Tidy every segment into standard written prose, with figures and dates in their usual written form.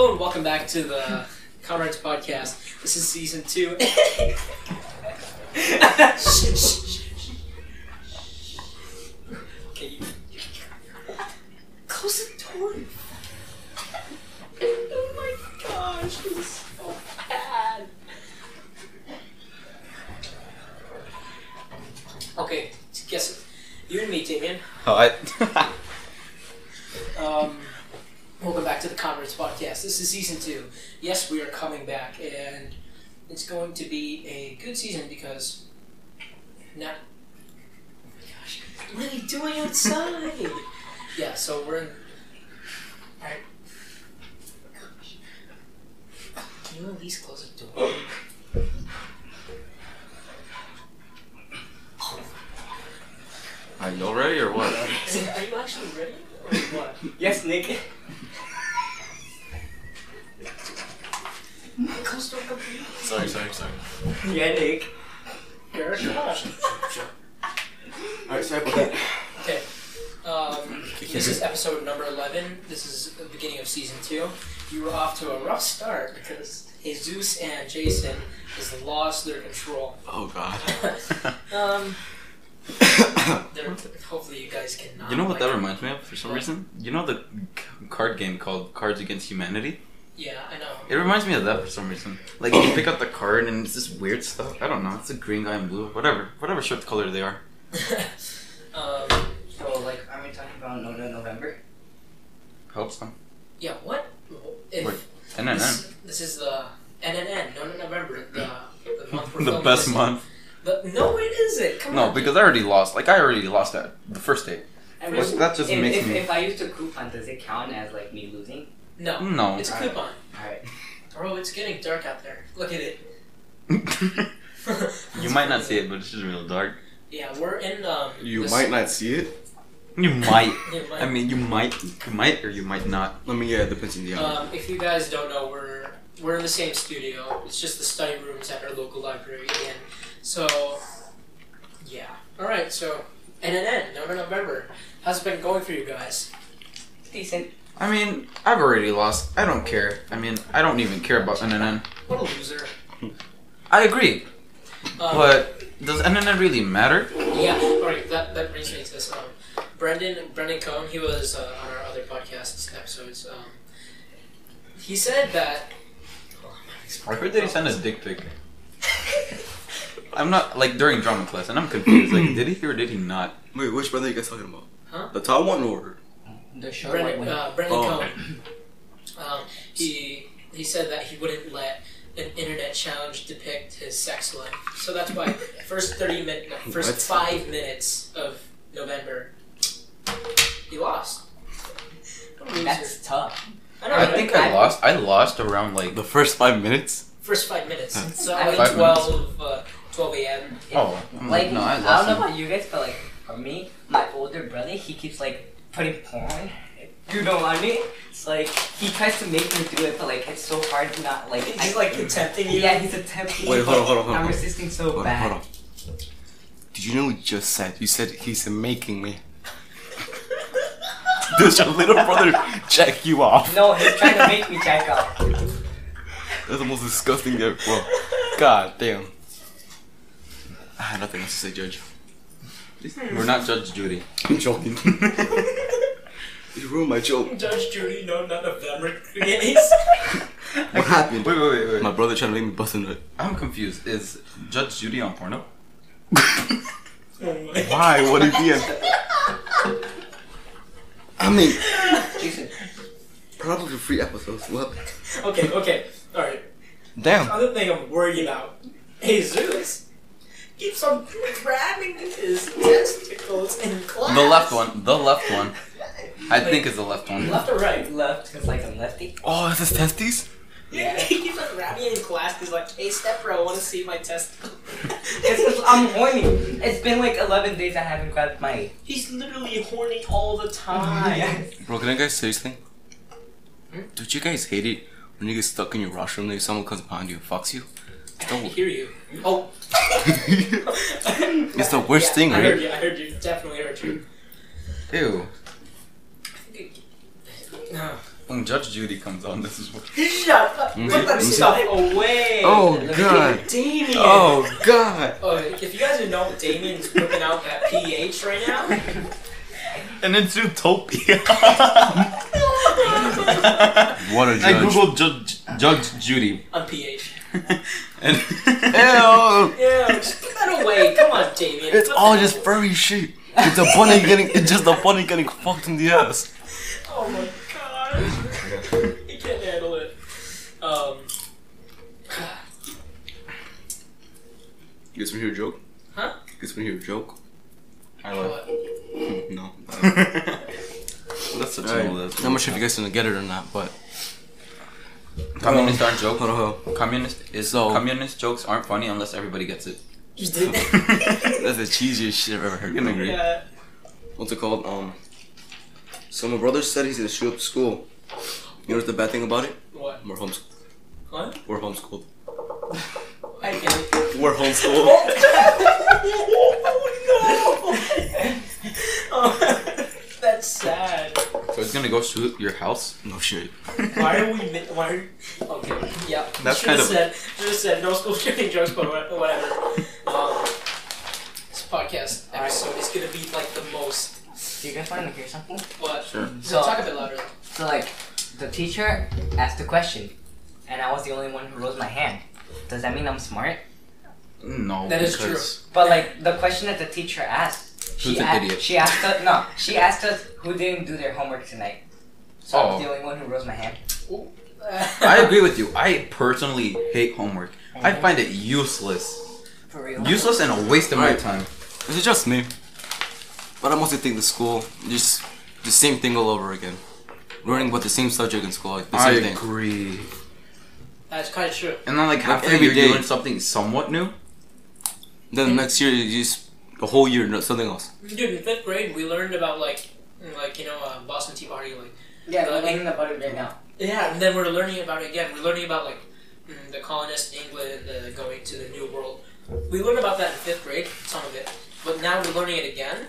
Hello and welcome back to the Comrades podcast. This is season 2. Okay, you close the door. Oh my gosh, this is so bad. Okay, guess you and me, Damien. Hi. Welcome back to the Comrades podcast. This is season 2. Yes, we are coming back, and it's going to be a good season because now. Oh my gosh, what are you doing outside? Yeah, so we're in. Alright. Gosh. Can you at least close the door? Are you all ready or what? Are you actually ready? Or what? Yes, Nick. Close the door completely. Sorry. Yeah, Nick. Garrett, Alright, sorry about that. Okay. This is episode number 11. This is the beginning of season 2. You were off to a rough start because Jesus and Jason has lost their control. Oh God. Hopefully you guys can. You know what that reminds me of for some reason? You know the card game called Cards Against Humanity? Yeah, I know. It reminds me of that for some reason. Like you pick up the card and it's this weird stuff. I don't know. It's a green guy and blue. Whatever shirt color they are. So, like, are we talking about November? Hope so. Yeah. What? If Wait, NNN. This is the NNN. No, November. The month we're The filming best this. month. No, it isn't. Come No, on. because I already lost. Like I already lost at the first date. And Like, that just makes me. If I used a coupon, does it count as, like, me losing? No. No. It's a coupon. Alright. Bro, it's getting dark out there. Look at it. You might not see it, but it's just real dark. Yeah, we're in. You this- might not see it. You might. It might- I mean, you might or you might not. I mean, yeah, it depends on the other. If you guys don't know, we're in the same studio. It's just the study rooms at our local library, and so yeah. All right, so NNN, November. How's it been going for you guys? Decent. I mean, I've already lost. I don't care. I mean, I don't even care about NNN. What a loser. I agree. But does NNN really matter? Yeah. All right, that brings me to this. Brendan Cohn, he was on our other podcast episodes. He said that. I heard that he sent a dick pic. I'm not, like, during drama class, and I'm confused. Like, did he or did he not? Wait, which brother are you guys talking about? Huh? The top one or? The short white Brendan one. Oh. Cohn. He said that he wouldn't let an internet challenge depict his sex life. So that's why first 5 minutes of November, he lost. What a loser. That's tough. I know. I right? think I lost. I lost around, like... The first 5 minutes? First 5 minutes. So I mean, like 5 12 a.m. Oh, I'm Like, no, I I don't lost know him. about you guys, but, like, for me, my older brother, he keeps, like, putting porn. You know what I mean? It's like, he tries to make me do it, but, like, it's so hard to not, like... He's like attempting you. Yeah, he's attempting. Wait, hold on. I'm resisting so bad. Hold on. Did you know what you just said? You said he's making me. Does your little brother jack you off? No, he's trying to make me jack off. That's the most disgusting thing ever. Well, god damn. I had nothing else to say, Judge. We're not Judge Judy. I'm joking. You ruined my joke. Judge Judy, no, not November. Yes. What happened? Wait. My brother trying to make me bust into it. I'm confused. Is Judge Judy on porno? Oh my. Why? What did he do? I mean, Jason. probably 3 episodes. What? Okay. All right. Damn. Other thing I'm worried about, Jesus keeps on grabbing his testicles in class. The left one. I think it's the left one. Left or right? Left, because, like, I'm lefty. Oh, is this testes? Yeah. He keeps on grabbing it in class. He's like, "Hey, stepper, I want to see my testicles." It's 'cause I'm horny. It's been, like, 11 days I haven't grabbed my... He's literally horny all the time. Bro, can I guys say something? Don't you guys hate it when you get stuck in your washroom and someone comes behind you and fucks you? I can hear you. Oh. It's the worst thing, I right? heard you. Definitely heard you. Ew. No. When Judge Judy comes on, this is what. Shut up! Put that stuff away! Oh god. Damien! Oh god. Oh, if you guys didn't know, Damien's whipping out that PH right now. And then Zootopia. What a I judge. googled Judge Judy. On PH. And Ew. Yeah, just put that away. Come on, Damien. It's Put all that just away. furry shit. It's a bunny getting. It's just a bunny getting fucked in the ass. Oh my god. He can't handle it. You guys want to hear a joke? Huh? You guys want to hear a joke? I love. What? No. That's such Alright. a I'm not sure if you guys gonna get it or not, but Communist aren't jokes. hold on. Communist jokes aren't funny unless everybody gets it. You did that? That's the cheesiest shit I've ever heard. You can agree. Yeah. What's it called? So my brother said he's gonna show up to school. You know what's the bad thing about it? What? We're homeschooled. What? We're homeschooled. I get it. We're homeschooled. Oh, that's sad. So it's gonna go shoot your house. No shit. Why are we? Why? Are, okay. Yeah. That's Should have kind said no school shooting jokes, but whatever. This podcast episode is gonna be like the most. Do you guys want to hear something? What? Sure. So talk a bit louder. So like, the teacher asked a question, and I was the only one who rose my hand. Does that mean I'm smart? No. That is because- But like, the question that the teacher asked, Who's an idiot? She asked us. No, she asked us who didn't do their homework tonight. So I was the only one who rose my hand. I agree with you. I personally hate homework. I find it useless. For real. Useless and a waste of my Right. time. Is it just me? But I mostly think the school just the same thing all over again. Learning about the same subject in school, like the I same thing. agree. That's kind of true. And then like half the every year day. you learn something somewhat new. Then the next year you just the whole year something else. Dude, in 5th grade, we learned about Boston Tea Party, like. Yeah, we're learning about it right now. Yeah, and then we're learning about it again. We're learning about like the colonists in England going to the New World. We learned about that in 5th grade, some of it, but now we're learning it again.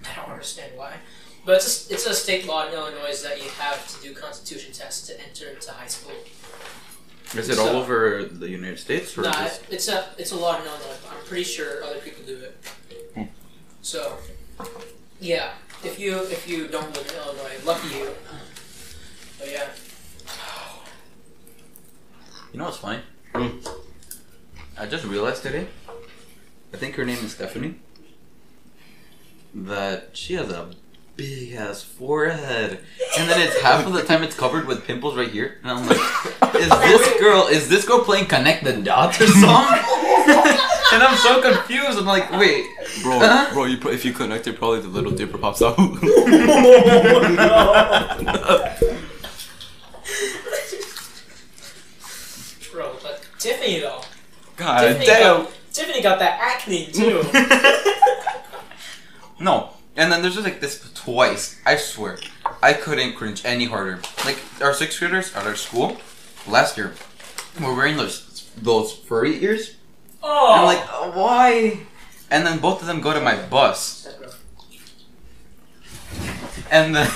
I don't understand why, but it's a state law in Illinois that you have to do Constitution tests to enter into high school. Is it all over the United States or Nah, just... it's a law in Illinois. I'm pretty sure other people do it. So, yeah, if you don't live in Illinois, lucky you. But yeah. You know what's funny? Hmm. I just realized today, I think her name is Stephanie, that she has a big ass forehead, and then it's half of the time it's covered with pimples right here, and I'm like, is this girl playing Connect the Dots or something? And I'm so confused. I'm like, wait, Bro, if you connect it, probably the little dipper pops out. Bro, but Tiffany though. God damn. Tiffany got that acne too. no. And then there's just like this twice. I swear, I couldn't cringe any harder. Like our 6th graders at our school last year were wearing those furry ears. Oh. And I'm like, why? And then both of them go to my bus. And then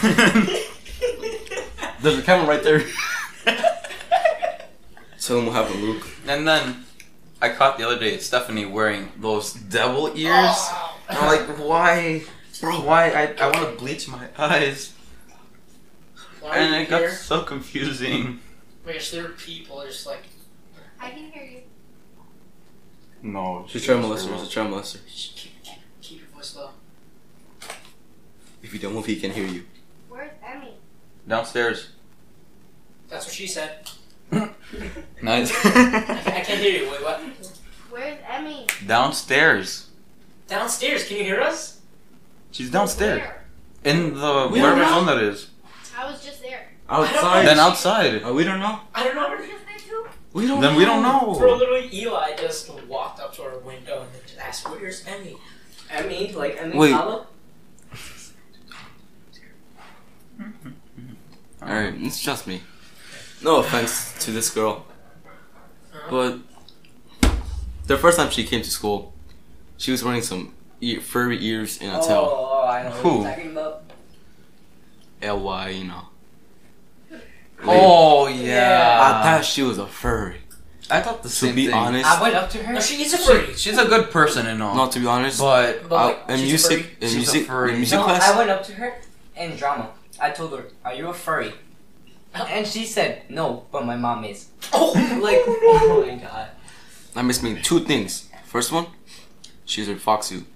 There's a camera right there. Tell them what happened, Luke. And then I caught the other day Stephanie wearing those devil ears. Oh. And I'm like, why? Bro, why? I want to bleach my eyes. Why And are you it got here? so confusing. Oh my gosh, there are people just like. I can hear you. No. She's trying to molest her. She's trying to molest her. Keep your voice low. If you don't move, he can hear you. Where's Emmy? Downstairs. That's what she said. Nice. I can't hear you. Wait, what? Where's Emmy? Downstairs. Downstairs. Can you hear us? She's downstairs. Where? In the We don't wherever know. zone that is. I was just there. Outside. Then outside. We don't know. I don't I know. was just there too. We don't Then know. we don't Bro, know. literally, Eli just walked up to our window and then just asked, "Where's Emmy?" Emmy, like Emmy Wait. Hollow? Alright, it's just me. No offense to this girl. But the first time she came to school, she was wearing some furry ears and a tail. Oh, I know Who? what you're talking about. LY, you know. Oh I yeah. thought she was a furry. I thought the To same be thing. honest, I went up to her. No, she is a furry. She's a good person and all. not to be honest, But But like, in she's a music, furry. in She's a music, furry. in music No, class, I went up to her in drama. I told her, "Are you a furry?" And she said, "No, but my mom is." Oh, Like, oh my god. that must mean two things. First one, she's a fox suit.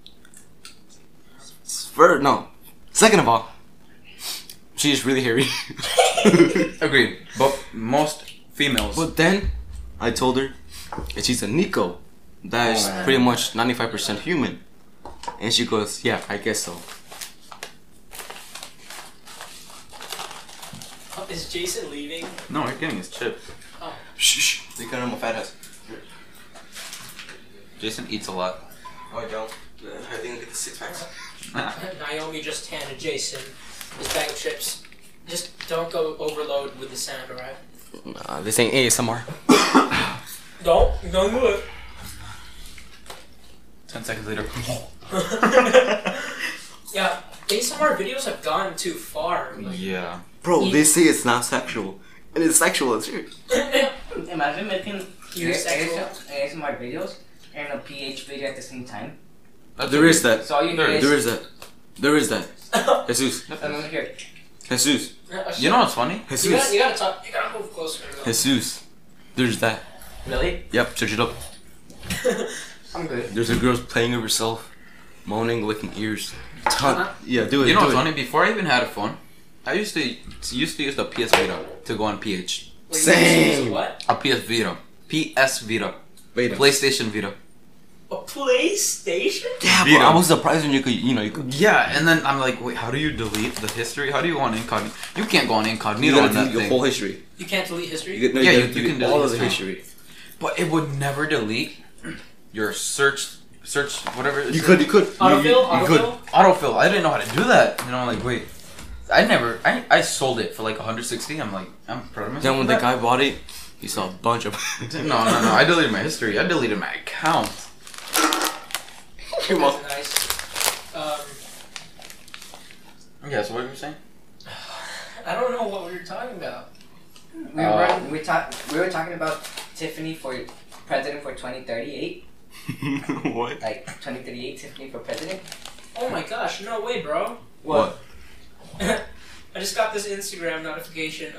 No. Second of all, she's really hairy. agreed. But most females. But then, I told her that she's a Nico. That is pretty much 95% human. And she goes, yeah, I guess so. is Jason leaving? No, you're getting his chips. Shh, they cut him a fat ass. Jason eats a lot. Oh, I don't. I think I get the 6 packs. Naomi just handed Jason his bag of chips. Just don't go overload with the sound, alright? Nah, this ain't ASMR. Don't do it. 10 seconds later. Yeah, ASMR videos have gone too far. Like, Yeah. Bro, they say it's not sexual. And it's sexual, it's weird. Imagine making Sexual. ASMR videos and a PH video at the same time. There is that. So all you hear is... There is that. There is that. Jesus. I'm over here. Jesus. You know what's funny? Jesus. You gotta talk. You gotta move closer. Jesus. There's that. Really? Yep, search it up. I'm good. There's a girl playing with herself, moaning, licking ears. Yeah, do it. You know do what's it. funny? Before I even had a phone, I used to use the PS Vita to go on PH. Wait, Same. What? A PS Vita. PS Vita. Wait. PlayStation Vita. A PlayStation? Yeah, Vita. but I was surprised when you could, you could. Yeah, and then I'm like, wait, how do you delete the history? How do you go on incognito? You can't go on You incognito gotta on delete that your thing. whole history. You can't delete history. You Yeah, gotta you delete can all delete of the history. history. But it would never delete your search, whatever. You could. Autofill? Autofill? Autofill. I didn't know how to do that. You know, I'm like, wait. I sold it for like 160. I'm like, I'm proud of myself. Then when for the that. guy bought it, he saw a bunch of. No. I deleted my history. I deleted my account. Come on. That's nice. Yeah, so what were you saying? I don't know what we were talking about. We were talking about Tiffany for president for 2038. What? Like 2038 Tiffany for president. Oh my gosh, no way, bro. What? I just got this Instagram notification.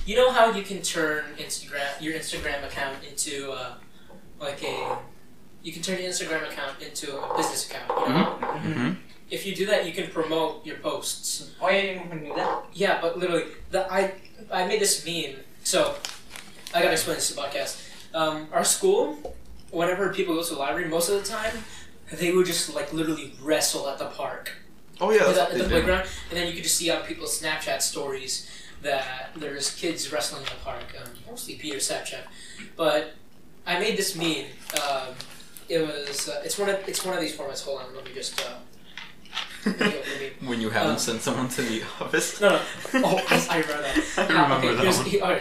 You know how you can turn your Instagram account into you can turn your Instagram account into a business account. You know? Mm-hmm. If you do that, you can promote your posts. Oh, yeah, you can do that. Yeah, but literally, I made this meme. So I gotta explain this to the podcast. Our school, whenever people go to the library, most of the time they would just like literally wrestle at the park. Oh yeah. At the playground, and then you could just see on people's Snapchat stories that there's kids wrestling in the park. Mostly Peter's Snapchat, but I made this meme. It was it's one of these formats. Hold on, let me just. Let me- When you haven't sent someone to the office. No. Oh, yes, I remember that. I remember that here's, one.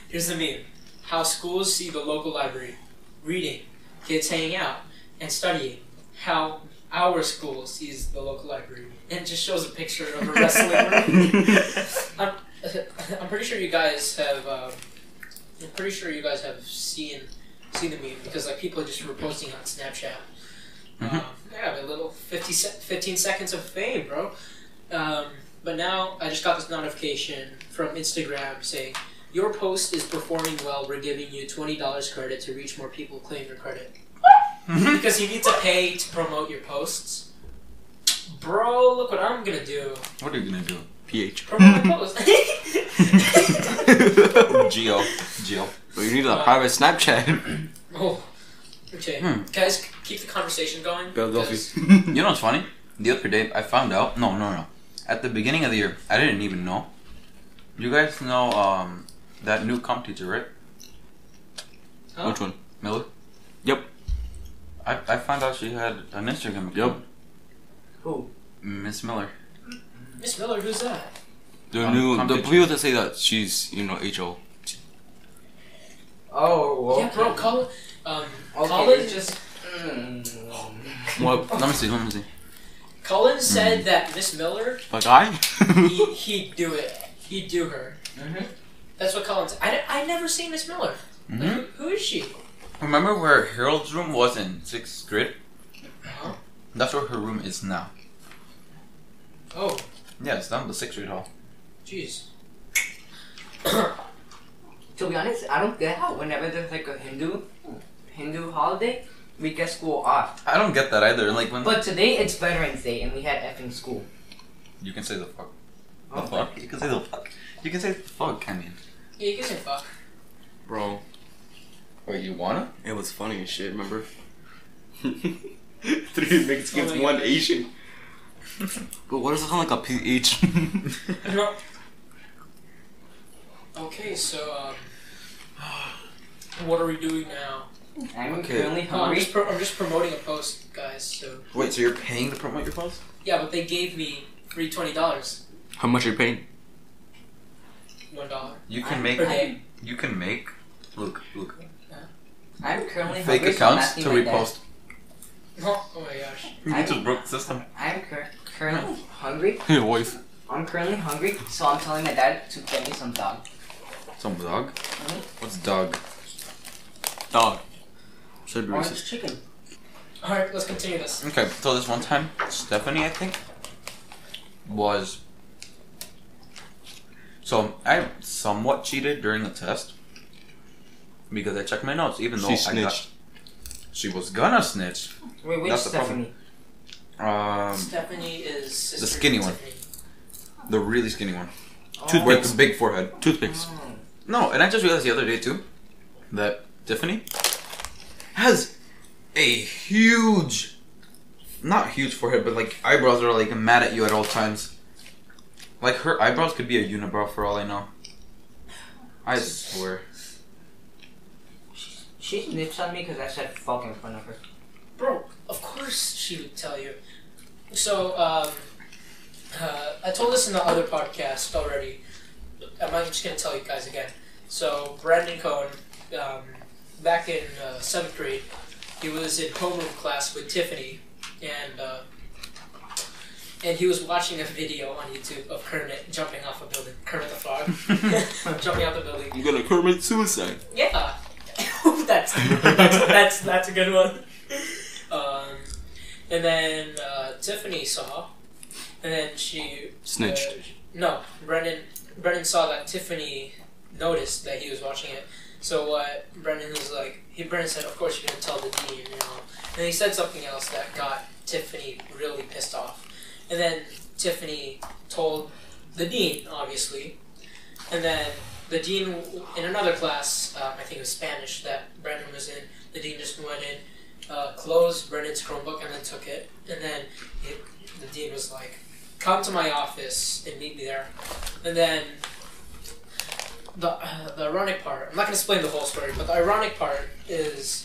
Here's the meme. How schools see the local library. Reading, kids hanging out, and studying. How our school sees the local library. And it just shows a picture of a wrestling ring. I'm pretty sure you guys have. Seen the meme because like people are just reposting on Snapchat. Yeah, a little 15 seconds of fame, bro. But now I just got this notification from Instagram saying your post is performing well. We're giving you $20 credit to reach more people. Claim your credit because you need to pay to promote your posts. Bro, look what I'm gonna do. What are you gonna do? PH. Promote my post. Geo. But you need a private Snapchat. Oh, okay. Guys, keep the conversation going. Philadelphia. because- You know what's funny? The other day, I found out. No. At the beginning of the year, I didn't even know. You guys know that new comp teacher, right? Huh? Which one? Miller. Yep. I found out she had an Instagram account. Yep. Who? Miss Miller. Miss Miller, who's that? The comp the teacher. people that say that she's HO. Oh, Yeah, bro, Colin. Okay, Colin just. What? Let me see. Colin said that Miss Miller, A guy? he'd do it. He'd do her. Mm-hmm. That's what Colin said. I never seen Miss Miller. Mm-hmm. Who is she? Remember where Harold's room was in 6th grade? Uh-huh. That's where her room is now. Oh, Yeah, it's down the 6th grade hall. jeez. To be honest, I don't get how whenever there's like a Hindu holiday, we get school off. I don't get that either. Like when But today it's Veterans Day and we had effing school. you can say the fuck. The Oh. fuck? You can say the fuck. You can say the fuck, can you? Yeah, you can say fuck. Bro, Wait, you wanna? it was funny as shit, remember? 3 Mexicans, Oh my 1 gosh. Asian. But what does it sound like a PH? No. Okay, so what are we doing now? I'm Okay. currently Oh, I'm hungry. I'm just promoting a post, guys. So Wait, so you're paying to promote your post? yeah, but they gave me free $20, How much are you paying? $1 You can I'm make. per day. You can make. Look. I'm currently Fake hungry, so I'm accounts asking to my dad. repost. Oh my gosh. You just broke the system. I'm currently hungry. Your wife. I'm currently hungry, so I'm telling my dad to get me some dog. Some dog. Mhm. What's dog? Dog. Said Orange racist. chicken. All right, let's continue this. Okay, so this one time, Stephanie, I think, was. So I somewhat cheated during the test because I checked my notes, even though She I snitched. got. She was gonna snitch. Wait, which That's the problem. Stephanie? Stephanie is sister skinny to one. Tiffany. The really skinny one. Oh. With the big forehead. Toothpicks. Oh. No, and I just realized the other day too that Tiffany has a huge, not huge forehead, but like eyebrows that are like mad at you at all times. Like her eyebrows could be a unibrow for all I know. I swear. She snitched on me because I said fuck in front of her. Bro, of course she would tell you. So, I told this in the other podcast already. I'm just going to tell you guys again. So, Brandon Cohen, back in 7th grade, he was in homeroom class with Tiffany, and he was watching a video on YouTube of Kermit jumping off a building. Kermit the Frog. Jumping out the building. I'm gonna commit suicide. Yeah. that's a good one. And then Tiffany saw, and then she Snitched. no, Brendan saw that Tiffany noticed that he was watching it. So what Brendan was like, Brendan said, "Of course you're gonna tell the dean," you know. And he said something else that got Tiffany really pissed off. And then Tiffany told the dean, obviously, and then the dean in another class, I think it was Spanish that Brendan was in. The dean just went in, closed Brendan's Chromebook, and then took it. And then the dean was like, "Come to my office and meet me there." And then the ironic part, I'm not going to explain the whole story, but the ironic part is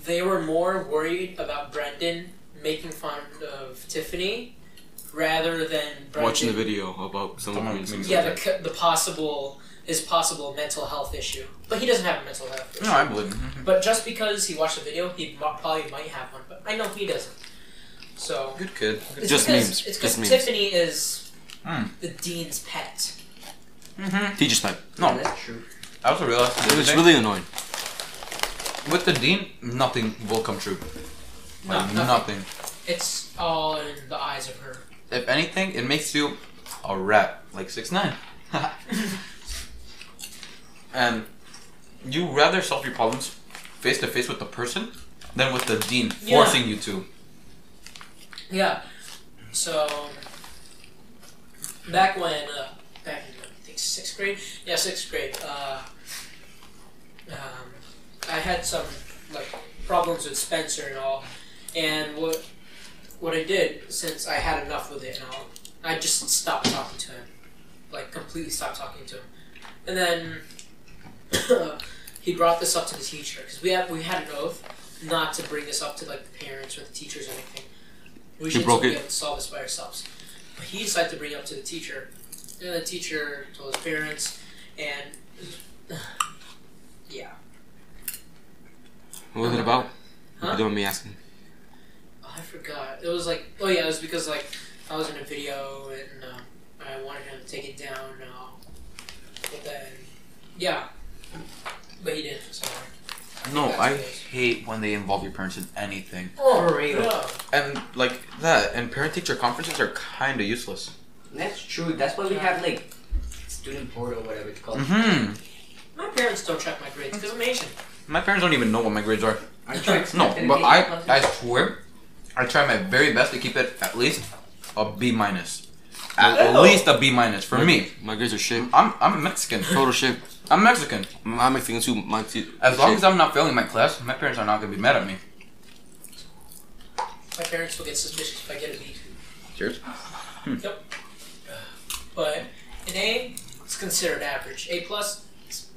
they were more worried about Brendan making fun of Tiffany rather than Brendan. Watching the video about someone Someone doing committing suicide. Yeah, his possible mental health issue, but he doesn't have a mental health issue. No, I believe him. But just because he watched the video, he probably might have one, but I know he doesn't. So Good kid. it's Just because, memes. It's Just because memes. Tiffany is Mm. the dean's pet. Mm-hmm. Teacher's pet. No, Yeah, that's true. I also realized the It other was day, really annoying. with the dean, nothing will come true. No, Like, nothing. nothing. It's all in the eyes of her. If anything, it makes you a rat, like 6ix9ine. And you rather solve your problems face to face with the person than with the dean Yeah. forcing you to. Yeah. So back when back in I think 6th grade, yeah, 6th grade. I had some like problems with Spencer and all, and what I did, since I had enough with it and all, I just stopped talking to him, like completely stopped talking to him, and then he brought this up to the teacher because we had an oath not to bring this up to like the parents or the teachers or anything. We should broke be it. able to solve this by ourselves. But he decided to bring it up to the teacher, and the teacher told his parents, and yeah. What was it about? Huh? You don't want me asking. Oh, I forgot. It was like, oh yeah, it was because like I was in a video and I wanted him to take it down. But then, yeah. But he didn't. So No, that's I what it is. hate when they involve your parents in anything. Oh, For real. yeah. And like that, and parent-teacher conferences are kind of useless. That's true. That's why we have like student board or whatever it's called. Mm-hmm. My parents don't check my grades because I'm Asian. My parents don't even know what my grades are. Aren't you No, expected to but get I A+? swear, I try my very best to keep it at least a B minus. Oh. At least a B minus for me. My grades are shit. I'm Mexican. Total shit. I'm Mexican. I'm Mexican too. My teeth. As long as I'm not failing my class, my parents are not gonna be mad at me. My parents will get suspicious if I get a B. Cheers. Yep. But an A, it's considered average. A plus, it's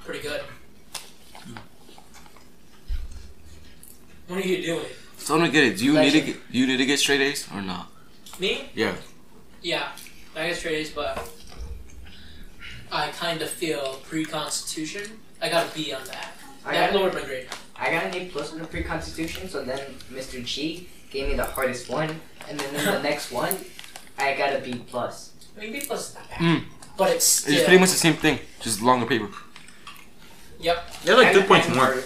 pretty good. What are you doing? So I don't get it. Do you need to Legend. get? You need to get straight A's or not? Me? Yeah. Yeah, I get straight A's, but I kind of feel pre-constitution. I got a B on that. That lowered my grade. I got an A plus on the pre-constitution, so then Mr. G gave me the hardest one, and then in the next one, I got a B plus. I mean, B plus is not bad, Mm. but it's still. It's pretty much the same thing, just longer paper. Yep. They're like And- 2 points and more. harder.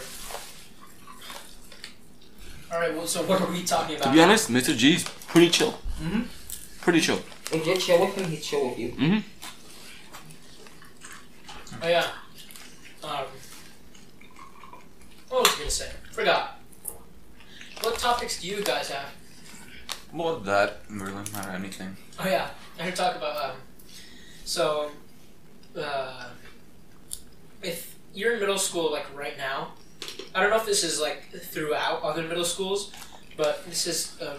All right. Well, so what are we talking about? To be honest, Mr. G's pretty chill. Mhm. Pretty chill. If you chill with him, he's chill with you. Mhm. Oh yeah. What was I gonna say? Forgot. What topics do you guys have? Well, that really not anything. Oh yeah, I heard talk about so if you're in middle school like right now, I don't know if this is like throughout other middle schools, but this is a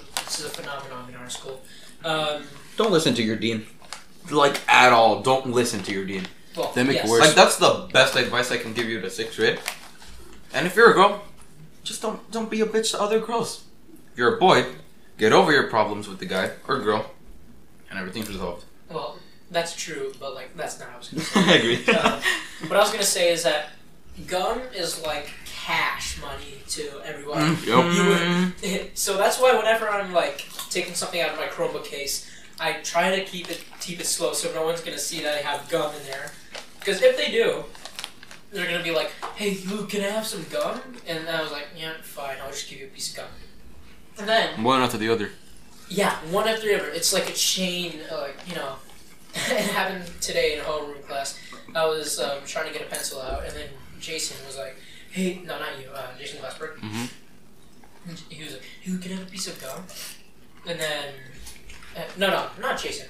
phenomenon in our school. Don't listen to your dean. Like at all. Don't listen to your dean. Well, They make it yes. worse. Like that's the best advice I can give you to 6th grade. And if you're a girl, just don't be a bitch to other girls. If you're a boy, get over your problems with the guy or girl, and everything's resolved. Well, that's true, but like that's not what I was gonna say. I agree. What I was gonna say is that gum is like cash money to everyone. Yep. You would, so that's why whenever I'm like taking something out of my Chromebook case, I try to keep it slow so no one's gonna see that I have gum in there. Because if they do, they're gonna be like, "Hey, Luke, can I have some gum?" And I was like, "Yeah, fine. I'll just give you a piece of gum." And then, One after the other. yeah, one after the other. It's like a chain, like you know. It happened today in homeroom class. I was trying to get a pencil out, and then Jason was like, "Hey, no, not you, Jason Glassberg." Mhm. He was like, "Hey, can I have a piece of gum?" And then, no, not Jason.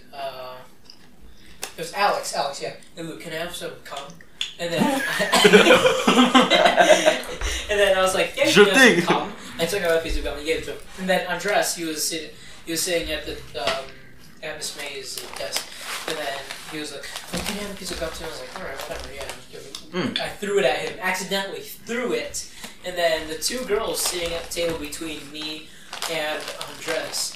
It was Alex. Alex, yeah. Hey, Luke, can I have some gum? And then, and then I was like, "Yeah, you Sure can have thing. some gum." I took out a piece of gum and gave it to him. And then Andres, he was sitting at the at Miss May's desk, and then he was like, "Oh, can I have a piece of gum too?" I was like, "All right, whatever, yeah." I threw it at him, accidentally threw it, and then the two girls sitting at the table between me and Andres,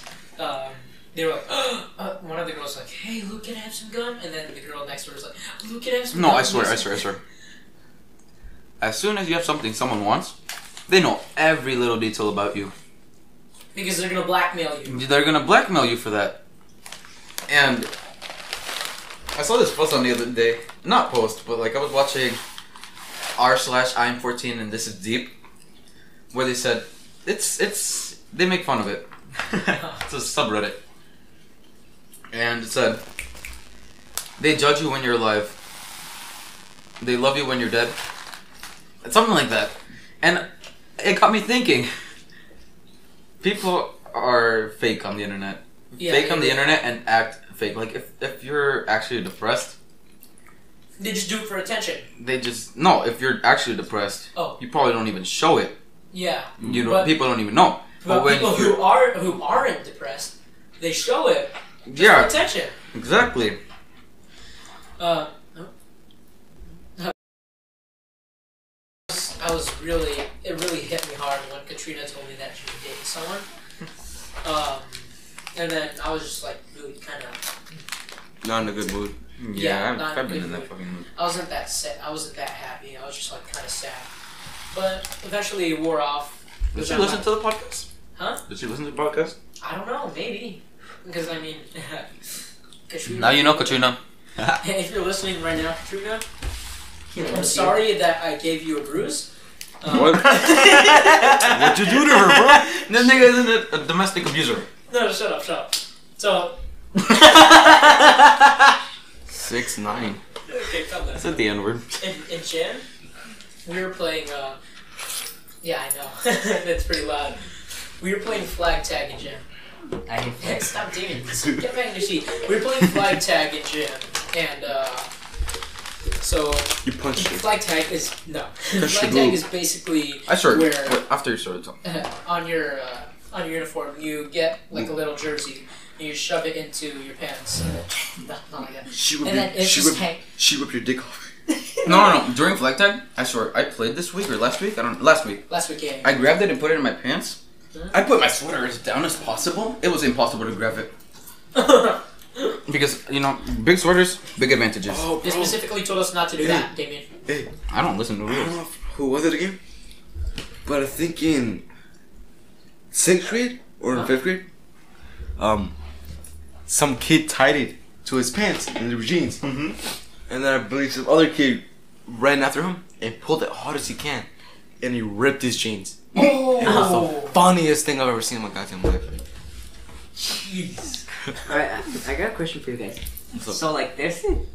they were like, one of the girls was like, "Hey, Luke, can I have some gum?" And then the girl next door was like, "Luke, can I have some No, gum?" I swear. As soon as you have something someone wants, they know every little detail about you. Because they're gonna blackmail you. They're gonna blackmail you for that. And I saw this post on the other day. Not post, but like I was watching r/I'm 14 and This Is Deep, where they said they make fun of it. It's a subreddit. And it said they judge you when you're alive. They love you when you're dead. Something like that. And it got me thinking. People are fake on the internet. Yeah, Fake on the yeah. internet and act fake. Like if you're actually depressed, They just do it for attention. they just no. If you're actually depressed, Oh. you probably don't even show it. Yeah. You know, But- people don't even know. But when people you're- who aren't depressed, they show it just for yeah, attention. exactly. It really hit me hard when Katrina told me that she was dating someone. And then I was just like really kind of, Not in a good mood. Yeah, not I've been good in that mood. fucking mood. I wasn't that sad. I wasn't that happy. I was just like kind of sad. But eventually it wore off. Did she listen to the podcast? Huh? Did she listen to the podcast? I don't know, maybe. Because I mean, Katrina. Now you know, Katrina. And if you're listening right now, Katrina, I'm sorry that I gave you a bruise. What? What'd you do to her, bro? This nigga isn't a domestic abuser. No, shut up. So, 6'9". okay, calm down. Said the N-word. In gym, we were playing, yeah, I know. That's pretty loud. We were playing flag tag in gym. I hate Hey, flags. stop digging. Get back in your seat. We were playing flag tag in gym, and, so, You punched her. flag tag is, no. Punched Flag your tag boob. is basically I started. where, Wait, after you started talking. on your uniform, you get, like, a little jersey, and you shove it into your pants. No, not like that. She And then it's just hang. whipped your dick off. No. During flag tag, I swear, I played this week or last week. Last week. Last week, yeah. I grabbed it and put it in my pants. Huh? I put my sweater as down as possible. It was impossible to grab it because big sweaters, big advantages. Oh, They specifically told us not to do that, Damien. Hey, I don't listen to I don't rules. know who was it again, but I think in 6th grade or in Huh? 5th grade, some kid tied it to his pants and their jeans, and then I believe some other kid ran after him and pulled it hard as he can, and he ripped his jeans. It was the funniest thing I've ever seen in my goddamn life. Jeez. Alright, I got a question for you guys. What's up? So like, I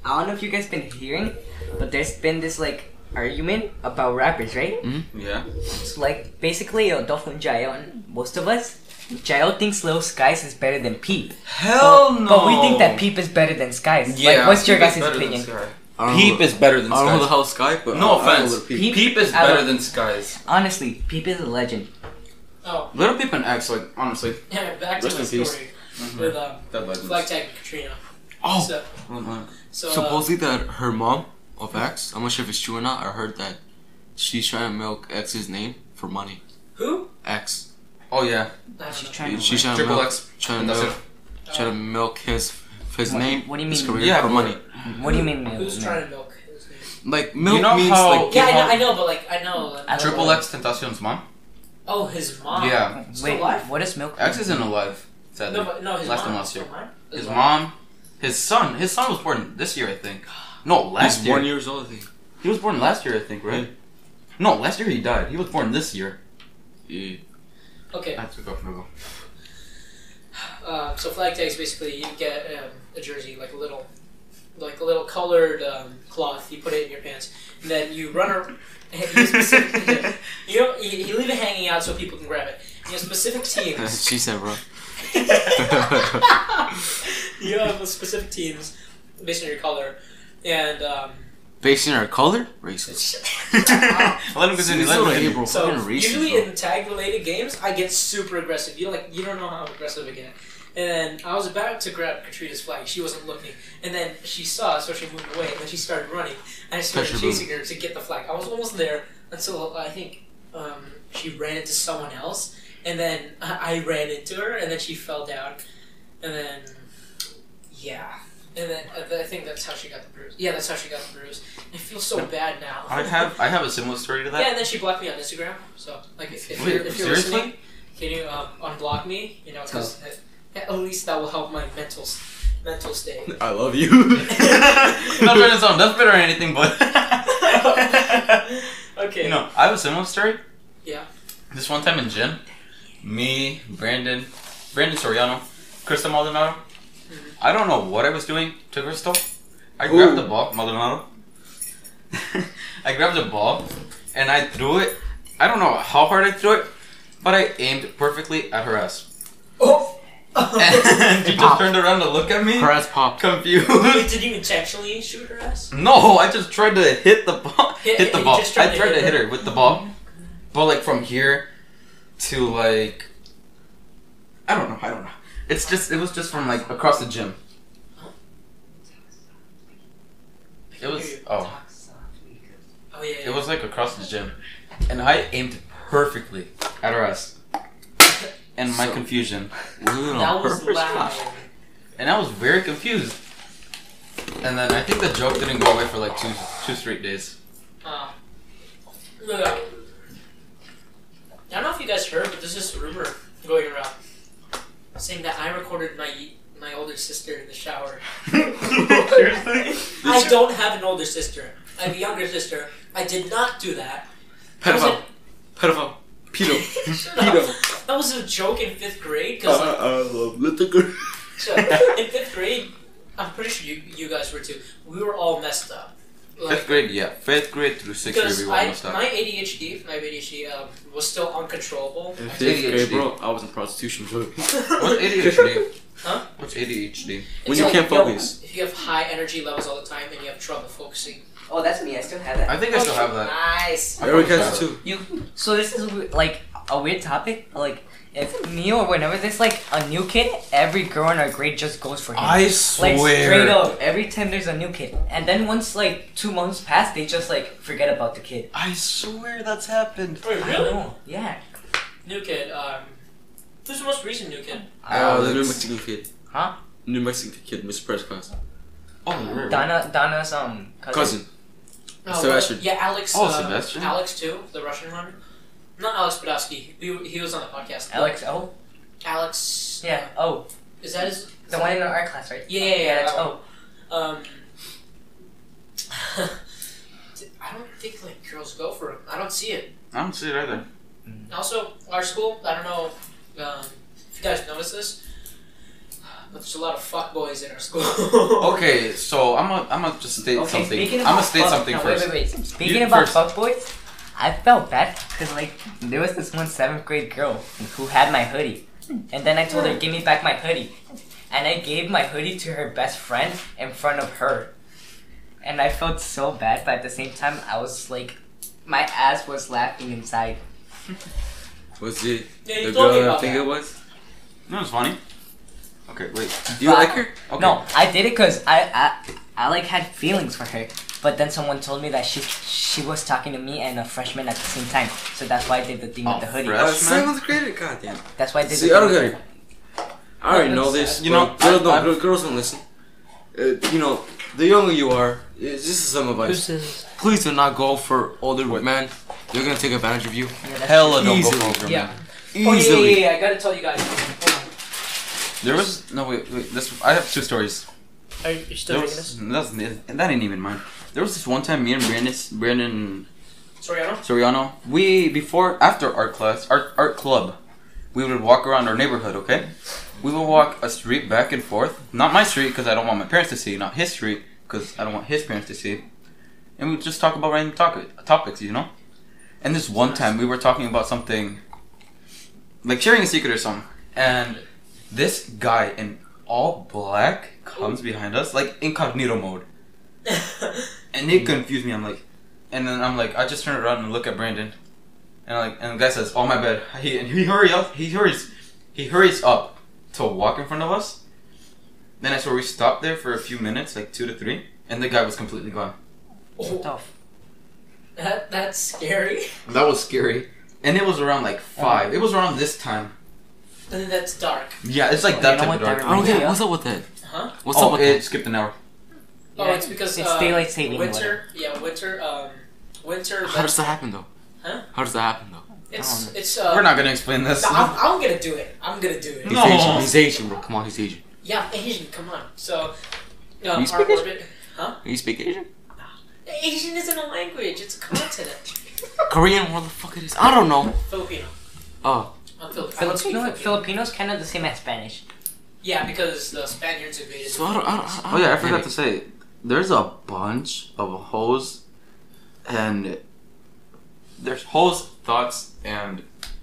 don't know if you guys been hearing, but there's been this like argument about rappers, right? Yeah. So like, basically, Dolphin Jael and most of us, Jael thinks Lil Skies is better than Peep. Hell no. But we think that Peep is better than Skies. Yeah. Like, what's your Peep is guys' better than opinion? Sky. I don't Peep know- is better than I don't know the Skies. hell Sky, but No I know offense. Lil Peep. Peep is I better don't- than Skies. Honestly, Peep is a legend. Oh, Little Peep and X, like honestly, yeah, back to Rest my in peace. story with that legend. flag tag and Katrina. Oh, So supposedly that her mom of X, I'm not sure if it's true or not. I heard that she's trying to milk X's name for money. who? X. Oh yeah. I don't She's know. trying to. She's trying to Triple milk, X. trying to That's milk, it. trying to milk his What- name. what do you his mean? career Yeah, for money. What do you mean? Who's no? trying to milk his name? Like milk You know means how- like Yeah, give I out- know, but like I know. I don't Triple know. X Tentacion's mom. Oh, his mom. Yeah. Still Wait, alive? what is milk? X isn't alive. Sadly. No, but no, his Last mom. time last year. Still alive? His mom, his son was born this year, I think. No, last He's year. 1 year old, I think. He was born last year, I think, right? No, last year he died. He was born this year. Yeah. Okay. I have to go. So flag tags basically you get a jersey like a little colored cloth. You put it in your pants, and then you run around. You leave it hanging out so people can grab it. You have specific teams. She said, bro. You have specific teams based on your color, and Based on her color? Racist. Let him continue. Let him continue. bro. so Fucking racist, usually bro. in tag related games, I get super aggressive. You don't know how aggressive I get. And I was about to grab Katrina's flag. She wasn't looking, and then she saw, so she moved away, and then she started running, and I started Touch her chasing her to get the flag. I was almost there until I think she ran into someone else, and then I ran into her, and then she fell down, and then yeah. And then I think that's how she got the bruise. Yeah, that's how she got the bruise. I feel so bad now. I have a similar story to that. Yeah, and then she blocked me on Instagram. So, like, if Wait, you're seriously? listening, can you unblock me? You know, because at least that will help my mental state. I love you. Not trying to sound desperate or anything, but Okay. I have a similar story. Yeah. This one time in gym, me, Brandon Soriano, Krista Maldonado. I don't know what I was doing to Crystal. I grabbed the ball, Maldonado. I grabbed the ball and I threw it. I don't know how hard I threw it, but I aimed perfectly at her ass. Oh. And she just turned around to look at me, Her ass popped. confused. Wait, did you intentionally shoot her ass? No, I just tried to hit the ball. Hit the You ball. just tried I to tried to hit hit her with the ball, but like from here to like I don't know. It was just from like across the gym. It was Oh yeah. it was like across the gym, and I aimed perfectly at her ass. And my So- confusion, That was loud. and I was very confused. And then I think the joke didn't go away for like two straight days. Look up. I don't know if you guys heard, but there's this rumor going around saying that I recorded my older sister in the shower. Seriously? don't have an older sister. I have a younger sister. I did not do that. Pedophile. Pedophile. Pedo. Shut up. Pedo. That was a joke in 5th grade. Cause Let the girl. so, in 5th grade, I'm pretty sure you guys were too. We were all messed up. Fifth grade, yeah. 5th grade through 6th grade, Because we were almost my ADHD was still uncontrollable. In What's 5th grade, ADHD? bro, I was in prostitution. What's ADHD? Huh? What's ADHD? When It's you like, can't focus. If you have high energy levels all the time and you have trouble focusing. Oh, that's me. I still have that. I think I still have that. Nice. I already catch it too. So this is like a weird topic. Like if me or whenever there's like a new kid, every girl in our grade just goes for him. I Like swear. straight up, every time there's a new kid, and then once like 2 months pass, they just like forget about the kid. I swear that's happened. Wait, I really? know. Yeah. New kid. Who's the most recent new kid? The New Mexican kid. Huh? New Mexican kid, Mr. Press class. Oh, really? Donna's Cousin. No, Sebastian. Yeah, Alex. Oh, Sebastian? Alex too, the Russian one. Not Alex Podolsky. He was on the podcast. Alex O. Alex. Yeah. Oh, Is that his? the one in our art class, right? Yeah. Alex that O. one. I don't think like girls go for him. I don't see it. I don't see it either. Also, our school. I don't know if you guys notice this, but there's a lot of fuckboys in our school. Okay, so I'm gonna just state Okay, something. speaking I'm about gonna state fuck- something no, first. Wait. Speaking You about first. fuckboys, I felt bad because like there was this one 7th grade girl who had my hoodie, and then I told her give me back my hoodie, and I gave my hoodie to her best friend in front of her, and I felt so bad, but at the same time I was like, my ass was laughing inside. Was it Yeah, you the told me girl I about think that. it was? No, it's funny. Okay, wait. Do you like her? Okay. No, I did it because I like had feelings for her, but then someone told me that she was talking to me and a freshman at the same time, so that's why I did the thing with the hoodie. Freshman? 7th grade? Goddamn. That's why I did See, the I don't thing get with it. I already know that's this. sad. You know, girls don't, I've- girls don't listen. You know, the younger you are, this is some advice. Please do not go for older men. They're gonna take advantage of you. Yeah, that's Hella don't go Easily. for her, Yeah. man. Easily. I gotta tell you guys. Hold on. There was no wait. This I have 2 stories. Are you still There reading was, this? that ain't even mine. There was this one time me and Brandon Soriano? Soriano, after art club, we would walk around our neighborhood, okay? We would walk a street back and forth. Not my street, because I don't want my parents to see. Not his street, because I don't want his parents to see. And we would just talk about random topics, you know? And this one time, we were talking about something, like sharing a secret or something. And this guy in all black comes behind us, like incognito mode. And it confused me. And then I'm like, I just turn around and look at Brandon, and the guy says, "Oh my bad." He hurries up to walk in front of us. Then I swear we stopped there for a few minutes, like 2 to 3, and the guy was completely gone. What the That's scary. That was scary, and it was around like 5. It was around this time. And then that's dark. Yeah, it's like Oh, that you know type what of dark. that I don't get it. Yeah. What's up with that? Huh? What's up with it that? skipped an hour. Oh, it's because it's daylight saving. winter. Yeah, winter. Winter. How does that happen though? Huh? How does that happen though? It's. We're not gonna explain this. No, I'm gonna do it. I'm gonna do it. He's No. Asian. He's Asian, bro. Come on, he's Asian. Yeah, I'm Asian. Come on. So, You our speak Asian? orbit. You speak Asian? Asian isn't a language. It's a continent. Korean? What the fuck it is? I don't know. Filipino. Oh. I'm Filipino. I don't speak Filipino. Filipino's kind of the same as Spanish. Yeah, because the Spaniards invaded. So I don't Oh yeah, I get forgot it. to say, there's a bunch of hoes, and there's hoes, thoughts, and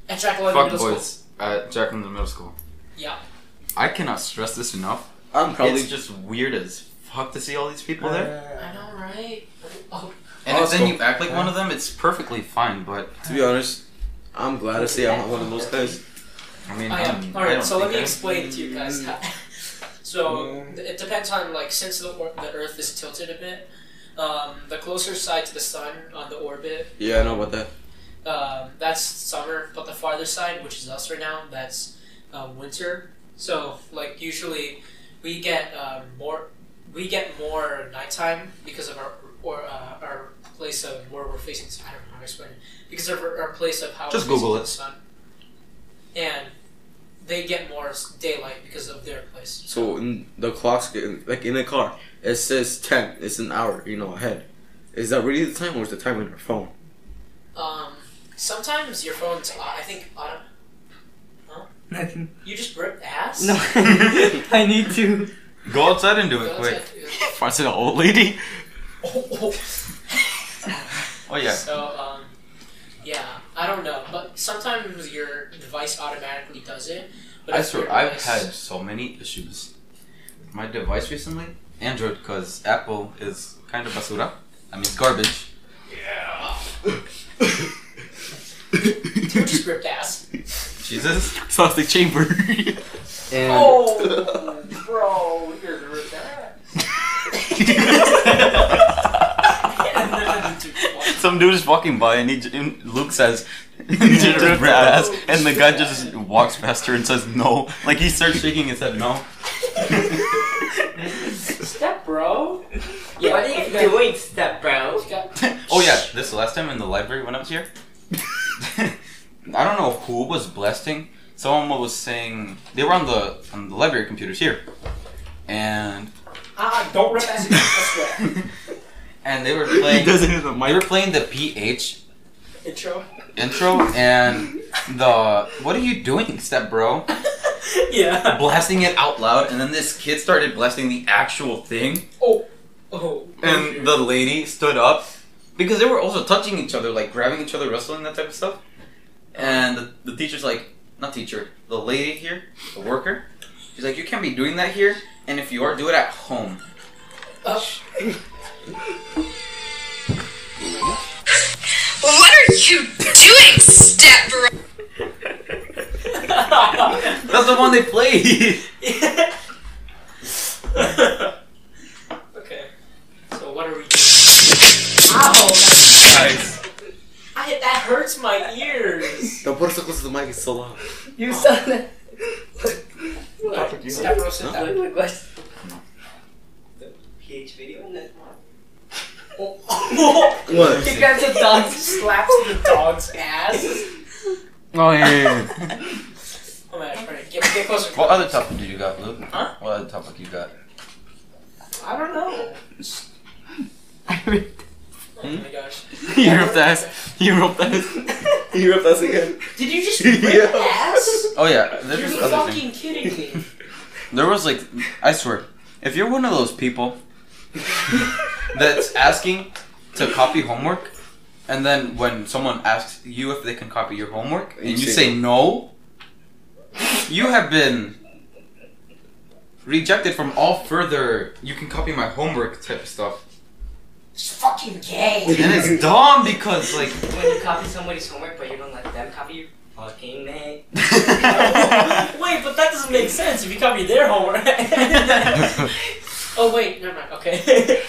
At Jacqueline Middle School. fuckboys at Jacqueline Middle School. Yeah. I cannot stress this enough. I'm probably It's just weird as fuck to see all these people there. I know, right? Oh, And if Awesome. then you act like one of them, it's perfectly fine. But to be honest, I'm glad to say I'm not one of those guys. I mean, I am. I Alright, don't so let think me I- explain to you guys. So, it depends on, like, since the Earth is tilted a bit, the closer side to the sun on the orbit, Yeah, I know about that. that's summer, but the farther side, which is us right now, that's winter. So, like, usually we get more nighttime because of our place of where we're facing. I don't know how to explain it. Because of our place of how Just we're facing Google the it. sun. And they get more daylight because of their place. So in the clocks, like in a car, it says 10. It's an hour, ahead. Is that really the time, or is the time on your phone? Sometimes your phone's, I think, Nothing. you just ripped ass? No. I need to. Go outside and do it Go quick. outside. Farts an old lady. Oh. Oh yeah. So, yeah, I don't know, but sometimes your device automatically does it. But I if your swear, I've device- had so many issues. My device recently, Android, because Apple is kind of basura. I mean, it's garbage. Dude just ripped ass. Jesus. Sausage chamber. And Oh, bro, you just ripped ass. Some dude is walking by and Luke says, "Just rip her ass," and the guy just walks past her and says no. Like he starts shaking his head no. Step, bro. Yeah, what are you doing, step bro? You got- Oh yeah, this last time in the library when I was here, I don't know who was blasting. Someone was saying they were on the library computers here, and don't rip ass again, I swear. and they were playing. doesn't hit the mic. They were playing the PH Intro? and the what are you doing, step bro? Yeah. Blasting it out loud, and then this kid started blasting the actual thing, Oh. and the lady stood up because they were also touching each other, like grabbing each other, wrestling, that type of stuff. And the teacher's like, not teacher, the lady here, the worker, she's like, you can't be doing that here, and if you are, do it at home. What are you doing, step bro? That's the one they played. Okay. So what are we doing? Ow! Nice. That hurts my ears. Don't put it so close to the mic. It's so loud. You saw that. Step, bro, sit down. Look, the PH video and then Oh. What? he grabs the dog. Slaps the dog's ass. Oh yeah. Oh man, alright, get closer. What other topic did you got, Luke? Huh? What other topic you got? I don't know. I ripped. Oh my gosh. You ripped ass. You ripped ass. You ripped ass again. Did you just rip Yeah. ass? Oh yeah, You're there's other thing. fucking kidding me. There was like, I swear, if you're one of those people that's asking to copy homework, and then when someone asks you if they can copy your homework, and you say no, you have been rejected from all further you can copy my homework type of stuff. It's fucking gay. And it's dumb because like When you copy somebody's homework but you don't let them copy you, fucking man. Wait, but that doesn't make sense if you copy their homework. Oh wait, never mind. Okay.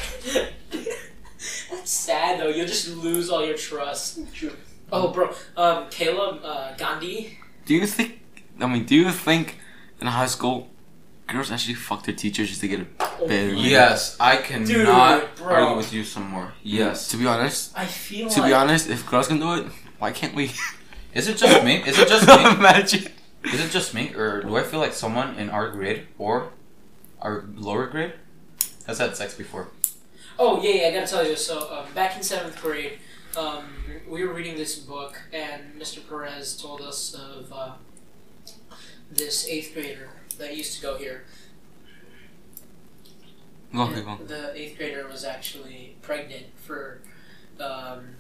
That's sad though. You'll just lose all your trust. Oh, bro. Caleb Gandhi. Do you think in high school girls actually fuck their teachers just to get a better? yes, I cannot Dude, bro. argue with you some more. Yes. To be honest, I feel if girls can do it, why can't we? Is it just me? Is it just me? Imagine. Is it just me, or do I feel like someone in our grade or our lower grade has had sex before? Oh yeah, I gotta tell you. So back in 7th grade, we were reading this book, and Mr. Perez told us of this 8th grader that used to go here. Okay, go on. The 8th grader was actually pregnant for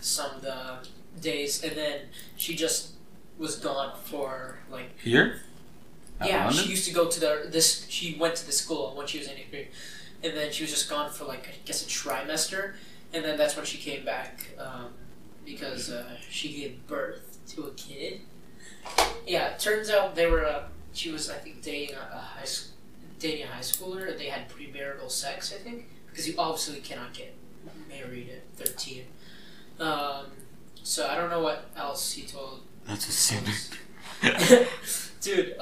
some of the days, and then she just was gone for like Here? At yeah. London? She used to go to She went to the school when she was in 8th grade, and then she was just gone for like I guess a trimester, and then that's when she came back because she gave birth to a kid. Yeah, it turns out they were. She was I think dating a high schooler, and they had premarital sex. I think because you obviously cannot get married at 13. So I don't know what else he told. That's a sin. Dude,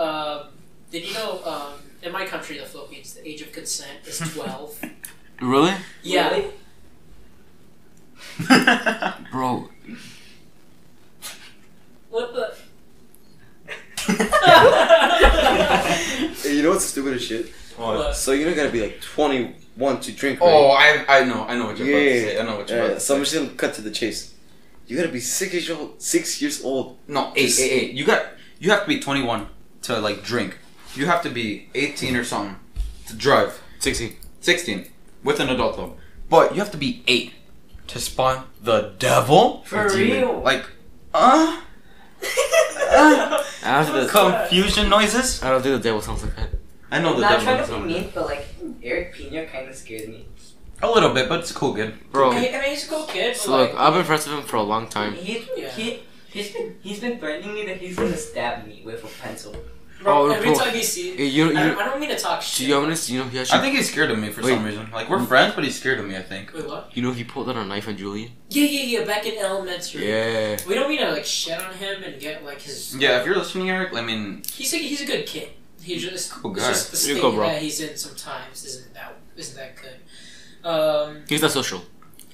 did you know in my country, the Philippines, the age of consent is 12? Really? Yeah. Really? Bro. What the? stupid shit. What? So you're not gonna be like 21 to drink. Oh, Right? I know what you're about to say. I know what you're about to So I'm say. just gonna cut to the chase. You gotta be 6 years old. No, eight. You have to be 21 to like drink. You have to be 18 or something to drive. 16 with an adult though. But you have to be 8 to spawn the devil. For or demon. real? Like, After the, confusion noises. I don't think the devil sounds like that. I know I'm the not devil. trying to sounds be like mean, but like Eric Pena kind of scared me. a little bit, but it's a cool kid. Bro, I mean, he's a cool kid. so but, look, like, I've been friends with him for a long time. He's been threatening me that he's gonna stab me with a pencil. bro, Oh, every bro. time you see, Hey, you I don't mean to talk to shit. be honest, you know he actually, I think he's scared of me for Wait. some reason. Like we're friends, but he's scared of me. I think. Wait, what? you know he pulled out a knife on Julian. Yeah. Back in elementary. Yeah. We don't mean to like shit on him and get like his. Yeah, if you're listening, Eric, I mean, He's a good kid. He just Cool it's guy. just the You're state cool, bro. that he's in sometimes isn't that good. He's not social.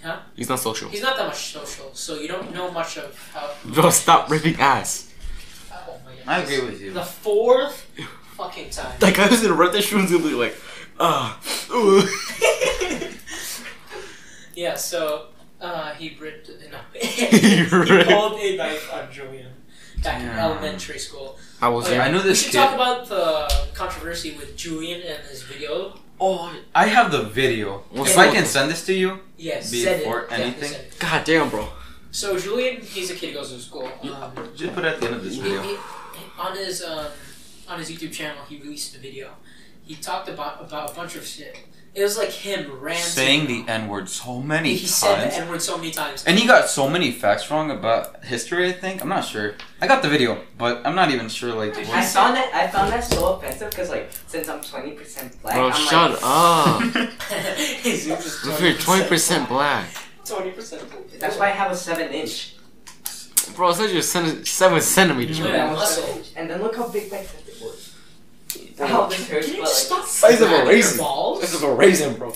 Huh? He's not social. He's not that much social, so you don't know much of how. Bro, stop ripping ass. Oh my god. I agree with you. The fourth fucking time. That guy who's gonna rip their shoes gonna be like, Yeah, so he ripped no. He ripped. pulled a knife on Julian back in Damn. elementary school. I was Oh, yeah. I knew We this should kid. talk about the controversy with Julian and his video. Oh, I have the video. What's If I up? can send this to you, Yes, Before send it. anything? Send it. God damn, bro. So Julian, he's a kid who goes to school. just put it at the end of this video. On his YouTube channel, he released a video. He talked about a bunch of shit. It was like him ranting. Saying the N word so many He said times. the N-word so many times. And he got so many facts wrong about history, I think. I'm not sure. I got the video, but I'm not even sure, like, I what. found that so offensive because like since I'm 20% black, Bro, I'm shut like, up. His zoom is If you're 20% black. 20%. that's why I have a 7-inch. Bro, it's not just 7 centimeters, Yeah. bro. I have a muscle. 7-inch. And then look how big my testic was. Oh, this hurts, Can you but just like, stop Size of a grabbing your raisin. balls? This is a raisin, bro.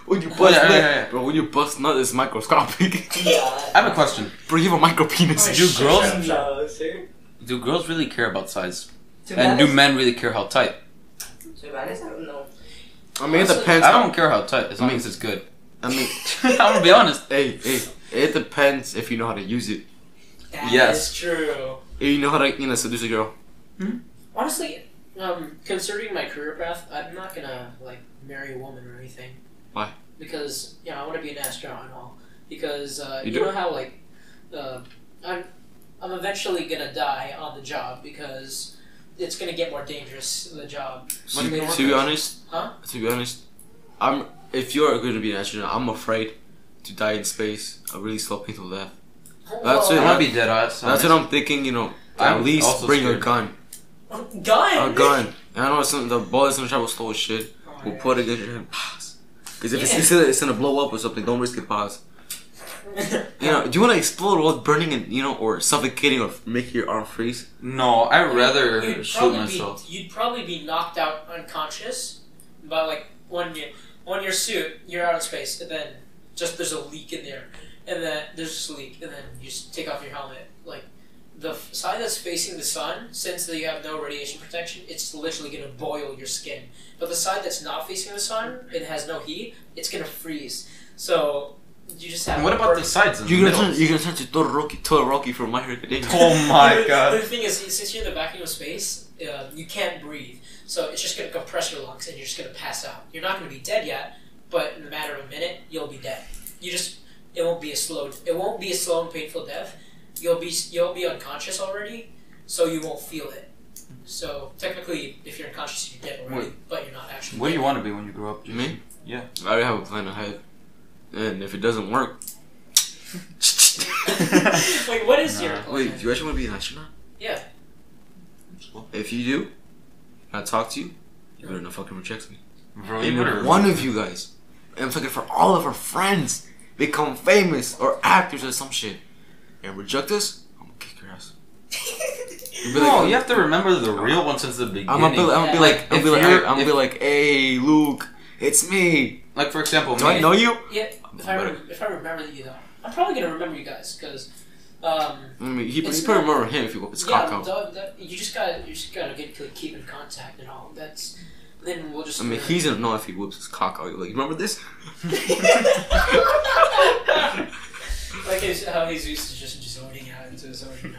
When you bust nut, bro, when you bust nut, it's microscopic. yeah. I have a question. Bro, you have a micro penis. Oh, Do shut girls up. No, sir. do girls really care about size? To be And do honest- men really care how tight? To be honest, I don't know. I mean, it depends. I don't care how tight, as long as it's good. I mean, I'm gonna be honest. hey, it depends if you know how to use it. That Yes. is true. If you know how to, seduce a girl. Honestly, considering my career path, I'm not gonna like marry a woman or anything. Why? Because I want to be an astronaut and all. Because You you do? know how like I'm eventually gonna die on the job because it's gonna get more dangerous the job. What do you mean? To be honest, Huh? To be honest, if you are going to be an astronaut, I'm afraid to die in space a really slow, painful death. That's I it. wanna be dead ass. That's what I'm thinking. At I'm least also bring a scared. gun. Gun. A gun. And I know the bullets gonna travel slow as shit. Oh my We'll God. put it against your head. Because if Yeah. it's gonna blow up or something, don't risk it. Pause. Do you want to explode while burning and or suffocating or make your arm freeze? No, I'd rather You'd shoot probably myself. You'd probably be knocked out unconscious, but like when your suit, you're out in space, and then just there's a leak in there, and then there's just a leak, and then you just take off your helmet. Like the side that's facing the sun, since you have no radiation protection, it's literally gonna boil your skin. But the side that's not facing the sun, it has no heat, it's gonna freeze. So you just have. And what about the sides? And the You're gonna middles? turn to Todoroki from My Hero Academia. Oh my But god. the thing is, since you're in the vacuum of space, you can't breathe. So it's just going to compress your lungs and you're just going to pass out. You're not going to be dead yet, but in a matter of a minute, you'll be dead. It won't be a slow and painful death. You'll be unconscious already, so you won't feel it. So technically, if you're unconscious, you're dead already, but you're not actually What do dead. you want to be when you grow up? Me? Yeah. I already have a plan ahead. And if it doesn't work. Wait, what is your Nah. plan? Wait, do you actually want to be an astronaut? Yeah. If you do, and I talk to you, you better not fucking reject me. Bro, And you better. if one of you guys, and I'm talking for all of our friends, become famous or actors or some shit, and reject us, I'm gonna kick your ass. You'll be No, like, you have to remember the real one since the beginning. I'm gonna be like, if you're- hey, Luke, it's me. Like for example, Do me. I know you? Yeah, if I remember you though, I'm probably gonna remember you guys because I mean, he probably remember him if he whipped his cock out. You just gotta keep in contact and all. Then we'll just. I mean, he's gonna know if he whips his cock out. Like, remember this? Like how he's used to just zoning out into his own now.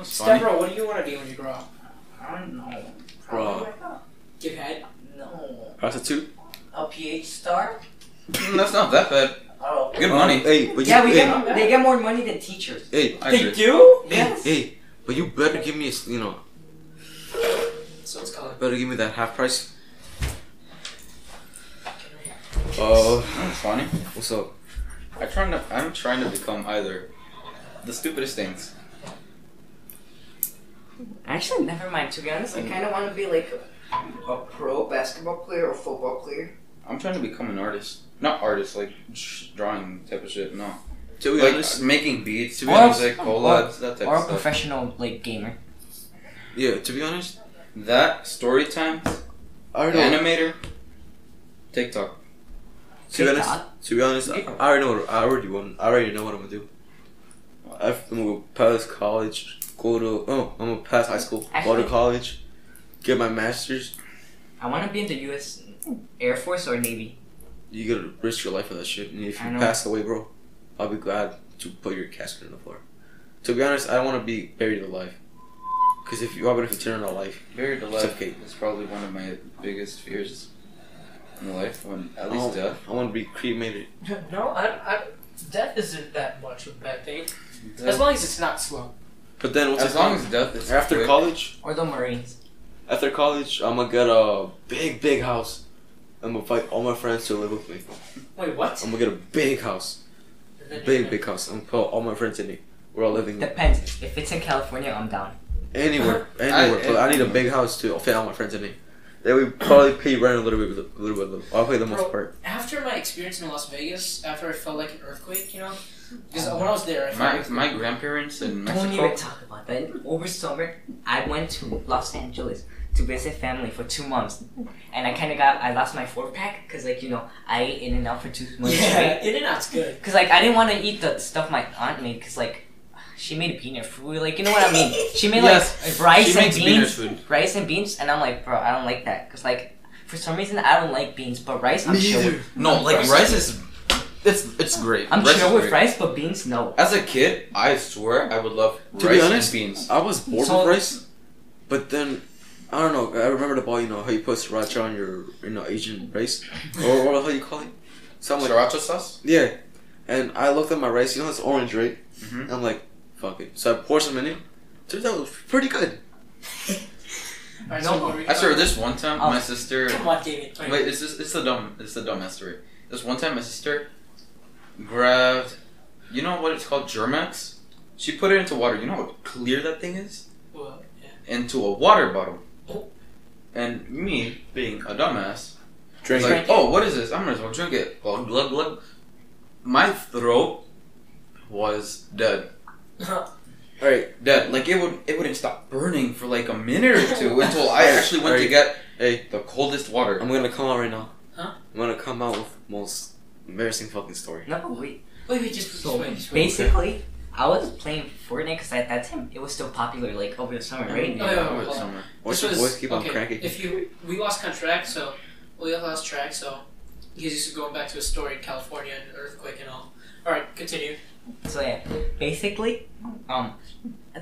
Funny. Stepbro, what do you want to be when you grow up? I don't know. Bro. Give head? No. Prostitute? A PH star? That's not that bad. Oh. Good money. Hey, but Yeah, they get more money than teachers. Hey, I They agree. do? Yes. hey, but you better give me So it's called. better give me that half price. That's funny. What's up? I'm trying to become either the stupidest things. Actually, never mind. To be honest, I kind of want to be like a pro basketball player or football player. I'm trying to become an artist. Not artist, like drawing type of shit. No. To be Like honest, making beats, To be music, collabs, that type Or of a stuff. professional like gamer. yeah. To be honest, That, story time, I already know. animator, TikTok. To be honest, TikTok? I already know. I already know what I'm gonna do. I'm gonna pass college. I'm gonna pass high school. Go to Actually- college. Get my master's. I want to be in the U.S. Air Force or Navy. You gotta risk your life for that shit. And if I you know. pass away, bro, I'll be glad to put your casket on the floor. To be honest, I don't want to be buried alive. Cause if you are gonna turn on life, Buried It's alive okay. is probably one of my biggest fears in life. When at least death. I want to be cremated. No, death isn't that much of a bad thing. As long as it's not slow. But then As long as death is after quick. college, Or the Marines. I'm gonna get a big house. I'm gonna invite all my friends to live with me. Wait, what? I'm gonna get a big house, And then big house. I'm gonna put all my friends in it. We're all living Depends. If it's in California, I'm down. anywhere. But I need a big house to fit all my friends in it. Then we probably pay rent a little bit. I'll pay the most Bro, part. after my experience in Las Vegas, after I felt like an earthquake, because when I was there, I felt My grandparents in Don't Mexico. even talk about that. Over summer, I went to Los Angeles to visit family for 2 months, and I lost my 4-pack because I ate In and Out for 2 months yeah, straight. In-N-Out's good. Cause I didn't want to eat the stuff my aunt made. Cause she made peanut food. You know what I mean? She made Yes, rice she and makes peanut beans. food. Rice and beans, and I'm like, bro, I don't like that. Cause for some reason I don't like beans, but rice I'm chill with. No, like rice is, it's great. I'm Rice chill is with great. rice, but beans no. As a kid, I swear I would love To rice be honest, and beans. I was bored So- with rice, but then I don't know. I remember the ball. How you put sriracha on your Asian rice, or how you call it? So I'm like, Sriracha sauce. yeah. And I looked at my rice. It's orange, right? Mhm. And I'm like, fuck it. So I poured some in it. Turns out it was pretty good. Alright, No, so what were we I swear, talking this one time, Oh. my sister. about? Come on, David. Wait, it's the dumbass story. This one time, my sister grabbed, you know what it's called, Germax. She put it into water. You know how clear that thing is? Well, yeah. Into a water bottle. Oh. And me, being a dumbass, was Drink like, it. oh, what is this? I'm gonna well drink it. Glug glug glug. My throat was dead. Alright, Dead. Like it wouldn't stop burning for like a minute or two until I actually went to get hey, the coldest water. I'm gonna come out right now. Huh? I'm gonna come out with the most embarrassing fucking story. No, wait. Wait, just So wait. basically, I was playing Fortnite because at that time it was still popular, like over the summer, right? Oh, yeah. I went somewhere. Watch This your was- voice keep on okay, cracking. We lost track, so he's just going back to his story in California and the earthquake and all. Alright, continue. So yeah, basically,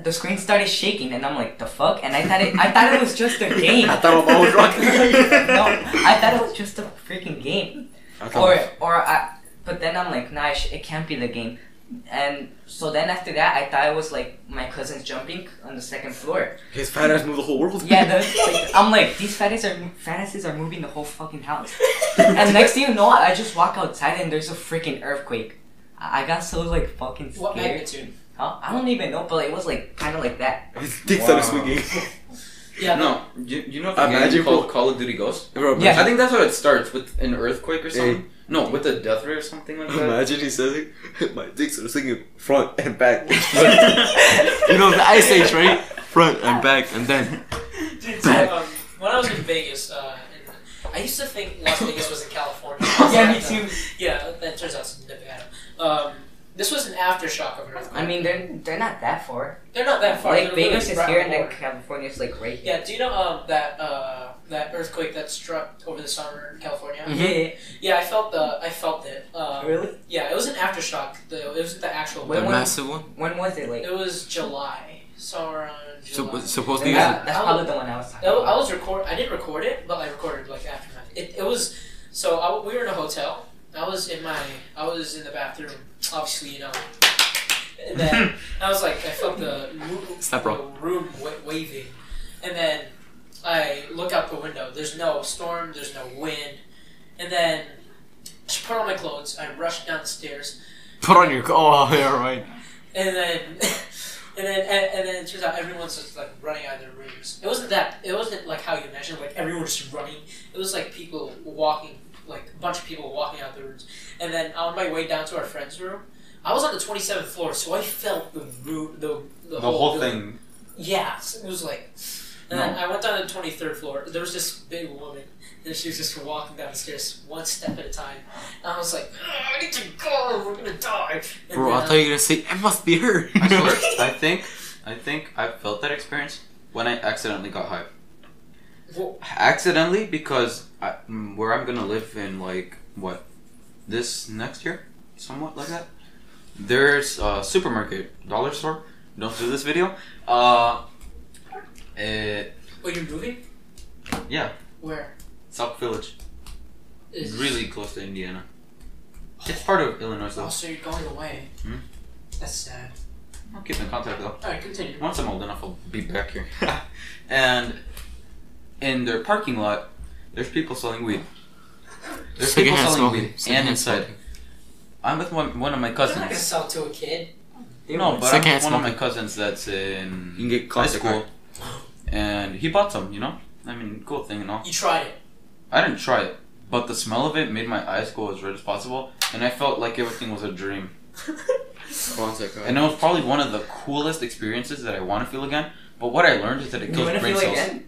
the screen started shaking, and I'm like, the fuck? And I thought it was just a game. I thought I was rocking. No, I thought it was just a freaking game. I thought But then I'm like, nah, it can't be the game. And so then after that, I thought it was like my cousins jumping on the second floor. his fat ass moved the whole world. Yeah, I'm like, these fat asses are moving the whole fucking house. And next thing you know, I just walk outside and there's a freaking earthquake. I got so like fucking scared. What magnitude? Huh? I don't even know, but it was like kind of like that. His dick started Wow. swinging. Yeah, No, you know the Imagine game called bro- Call of Duty Ghost? Bro, Yeah. I think that's how it starts, with an earthquake or something. No, with a death ray or something like that. Imagine he says it. My dick started swinging front and back. You know the Ice Age, right? Front and back, and then. Dude, so, when I was in Vegas, I used to think Las Vegas was in California. Yeah, me too. Yeah, that turns out it's Nevada. This was an aftershock of an earthquake. I mean, they're not that far. They're not that far. Like They're Vegas really is here, and right then over. California's like right here. Yeah, do you know that earthquake that struck over the summer in California? Yeah. Yeah, I felt it. Really? Yeah, it was an aftershock. It wasn't the actual. The When- massive one. When was it? Like It was July, somewhere around July. Supposedly. that's probably the one I was talking about. I was I didn't record it, but I recorded like aftermath. It was so we were in a hotel. I was in the bathroom, obviously, you know. And then I was like, I felt the room waving, and then I look out the window. There's no storm. There's no wind, and then I put on my clothes. I rushed downstairs, Put on your. Oh, yeah, right. and then and then it turns out everyone's just like running out of their rooms. It wasn't like how you imagine, like everyone just running. It was like people walking, like a bunch of people walking out of their rooms. And then on my way down to our friend's room, I was on the 27th floor, so I felt the room, the whole thing. Yeah, it was like. And then I went down to the 23rd floor. There was this big woman, and she was just walking down the stairs one step at a time. And I was like, I need to go. We're gonna die. And Bro, I then, thought you were gonna say it must be her. I swear, I think I felt that experience when I accidentally got high. well, Accidentally, because where I'm gonna live in this next year, somewhat like that. There's a supermarket, dollar store. Don't do this video. you're moving? Yeah, Where? South Village, Is really close to Indiana. It's part of Illinois, Oh, though. so you're going away. Hmm? That's sad. I'll keep in contact though. Alright, continue. Once I'm old enough, I'll be back here. And in their parking lot, there's people selling weed. There's people Secondhand selling smoking. weed, and Secondhand inside. smoking. I'm with one of my You're not cousins. gonna sell to a kid. No, but I'm Secondhand with one of my smoking. cousins that's in You can get high caught school, and he bought some. You know, I mean, cool thing and all. You tried it. I didn't try it, but the smell of it made my eyes go as red as possible, and I felt like everything was a dream. And it was probably one of the coolest experiences that I want to feel again. But what I learned is that it You kills wanna brain feel cells. again?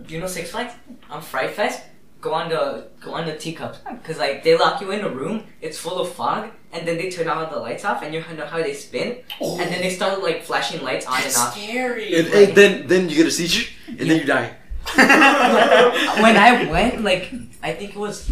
You know Six Flags? On Fright Fest, go on the teacups, cause like they lock you in a room. It's full of fog, and then they turn all the lights off, and you know how they spin, and then they start like flashing lights on and That's off. scary. And then you get a seizure, and then you die. When I went, like I think it was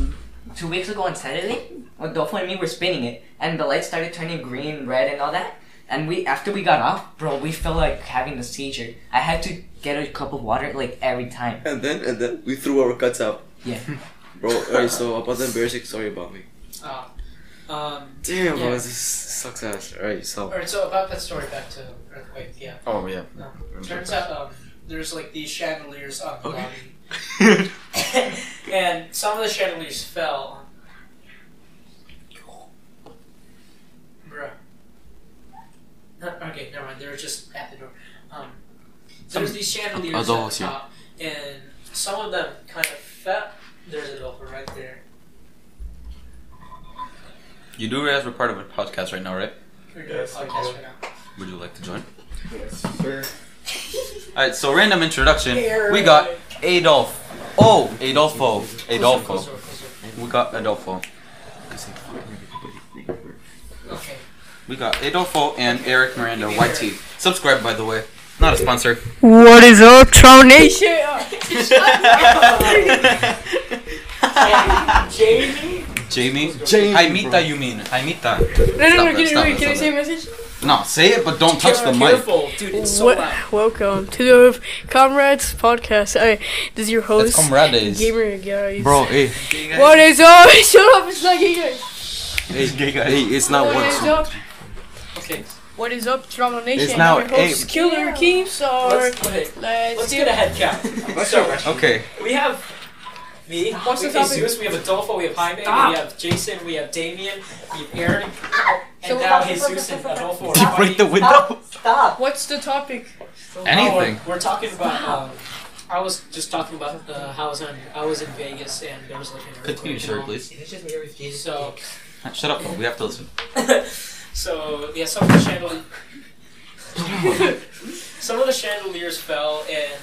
2 weeks ago on Saturday, Adolfo and me were spinning it, and the lights started turning green, red, and all that. And after we got off, bro, we felt like having a seizure. I had to get a cup of water like every time. And then we threw our guts out. Yeah. Bro, alright, so about the embarrassing story about me. Damn, Yeah. bro, this sucks ass. Alright, so. Alright, so about that story, back to earthquake. Yeah. Oh, yeah. Turns out, there's like these chandeliers on the Okay. lobby, and some of the chandeliers fell. Bruh. Okay, never mind. They were just at the door. There's these chandeliers at Adults, the yeah. top, and some of them kind of fell. There's Adolfo right there. You do realize we're part of a podcast right now, right? We're doing a podcast right now. Would you like to join? Yes, sir. Alright, so random introduction. We got Adolf. Oh, Adolfo. Adolfo. Closer. We got Adolfo. Okay. We got Adolfo and Eric Miranda YT. Subscribe, by the way. Not a sponsor. What is up, Tron Nation? Jamie? Jamie? Jaimita, you mean. Jaimita. No, Stop it, can I stop say it. a message? No, say it, but don't touch the mic. Careful, dude. It's so loud. Welcome to the Comrades podcast. This is your That's host, Comrades. Gamer Guys. Bro, hey. What is up? Shut up, it's not gay guys. Hey, it's not What is one. up? Okay. What is up, Toronto Nation? It's now I'm your host, eight. Killer Keeps, so Let's let's get a head count. So, Okay. we have me, What's we the have topic? Jesus, we have Adolfo, we have Jaime, Stop. we have Jason, we have Damien, we have Aaron, and So now what- Jesus and Adolfo. Did you break the window? Stop. What's the topic? Anything. We're talking about. I was just talking about how I was in Vegas and there was like an earthquake. Continue, sir, please. It's just me refusing. So, Shut up, we have to listen. so yeah, some of the chandeliers. Some of the chandeliers fell, and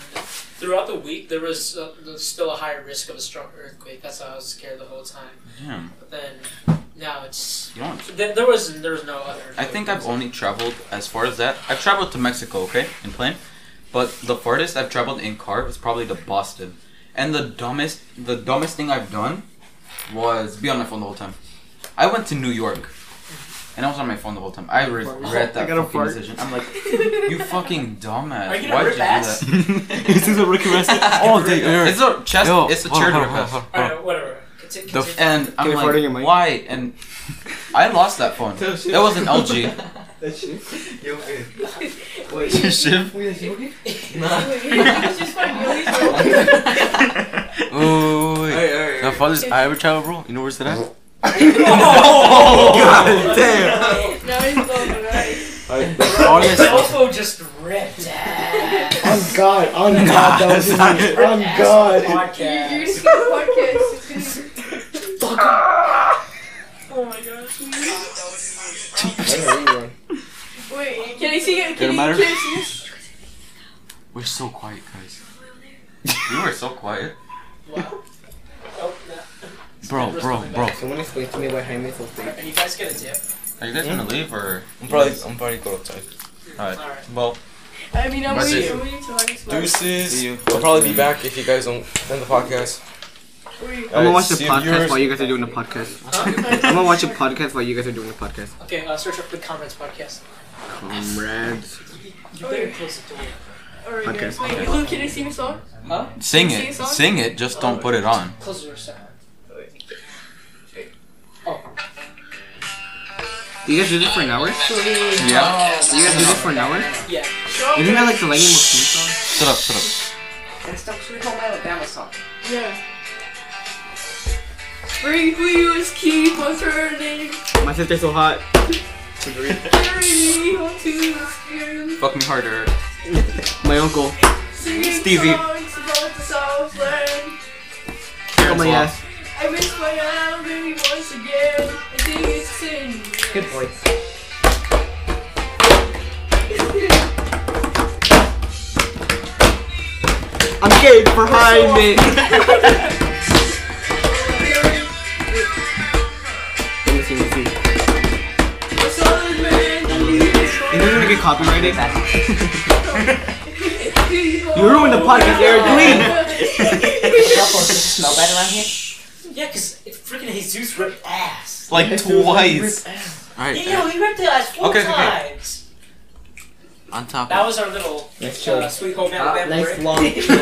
throughout the week there was still a high risk of a strong earthquake. That's why I was scared the whole time. Damn. But then now it's You don't There was no other. I think I've only traveled as far as that. I've traveled to Mexico, okay, in plane. But the farthest I've traveled in car was probably to Boston. And the dumbest thing I've done was be on my phone the whole time. I went to New York. And I was on my phone the whole time. I regret that fucking decision. I'm like, you fucking dumbass. Are you gonna Why'd rip you ass? do that? This is a rookie wrestling all day. It's a chest. It's a charity request. Alright, whatever. Continue. And I'm Can I fart in your like, mic? why? And I lost that phone. That was an LG. That shit? Yo, okay. Shiv? It's just funny, you always Oh, wait. The farthest I ever traveled, bro. You know where's that at? Oh, God damn. Now he's going right. The farthest. Elfo just ripped ass. On God, that was his name. On God. You're gonna Podcast. skip the podcast. It's gonna be... Oh my gosh. Wait, can I see it? Can Doesn't matter. I see this? We're so quiet, guys. You were so quiet. Wow. Oh, no. Bro. Someone explain to me why Jaime is so fake. Are you guys gonna dip? Are you guys gonna leave or? I'm probably go outside. Alright. Alright. Well, I mean, I'm That's waiting. it. I'm waiting till I get smart. Deuces. See you. I'll probably be back if you guys don't end the podcast. Wait. I'm gonna watch the see you podcast viewers. while you guys are doing the podcast. I'm gonna watch the podcast while you guys are doing the podcast. Okay, search up the Comrades podcast. Comrades. You better close the door. Alright, Okay. guys. Wait, Luke, can I sing a song? Huh? sing Sing a it. song? Sing it. Just don't put it on. Close the door, Sam. Do you guys do this for an hour? Yeah. Do you guys do this for an hour? Yeah. Isn't that like the Lightning McQueen song? Shut up. Shut up. And stop Sweet Home Alabama song. Yeah. Brave wheels keep on turning, My sister's so hot. carry me onto the skin. Fuck me harder. My uncle. Singing Stevie. songs about the Southland. Oh my ass. I miss my army once again. I think it's in. Good boy. I'm gay for Jaime. Let me see. Is this gonna get copyrighted? You ruined the podcast, Eric. Leave. Smell bad around here? Yeah, because freaking Jesus ripped ass. Like twice. Alright. Yeah, he ripped ass four Okay. times. On top. That was our little Sweet Home Alabama Nice break. long chill.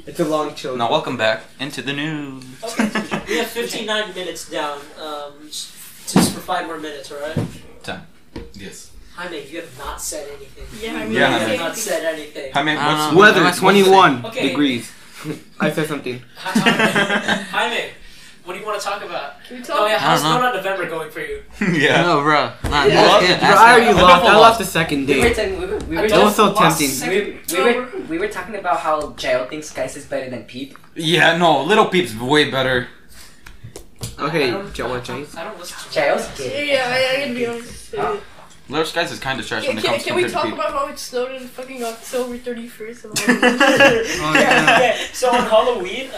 It's a long chill. Now welcome back into the news. Okay, we have 59 minutes down. Just for 5 more minutes, alright? Yes. Jaime, you have not said anything. Yeah, I mean, Yeah, You I have mean- not said anything. I mean, what's Weather what's- 21 Okay. degrees. I said something. Jaime, what do you want to talk about? Can we Oh talk? yeah, how's I don't know. not November going for you? yeah. No, bro. Bro, I already lost. I lost the second We were, day. talking, we were, we I were, That was so lost tempting. second- we were talking about how Jail thinks Geist is better than Peep. Yeah, no, Little Peep's way better. Okay, I don't- Joe, what Chase? I don't listen to Jail's Yeah, good. I can be honest. Little Skies is kind of trash when it comes Can we compared to talk Peep. about how it snowed on fucking October 31st? Of Oh, yeah. Okay, so on Halloween,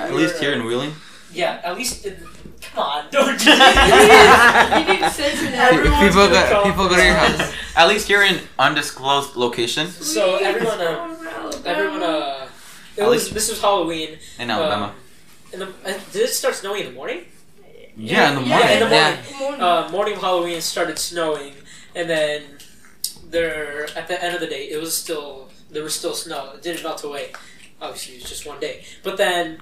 At we least were- here in Wheeling. Yeah, at least. Come on, don't do you need to censor that. Everyone's People gonna go come to your house. At least here in undisclosed location So everyone, this was Halloween. in Alabama. Did it start snowing in the morning? Yeah, in the Yeah, in the morning. morning. Morning of Halloween started snowing, and then at the end of the day, there was still snow. It didn't melt away. Obviously, it was just one day. But then,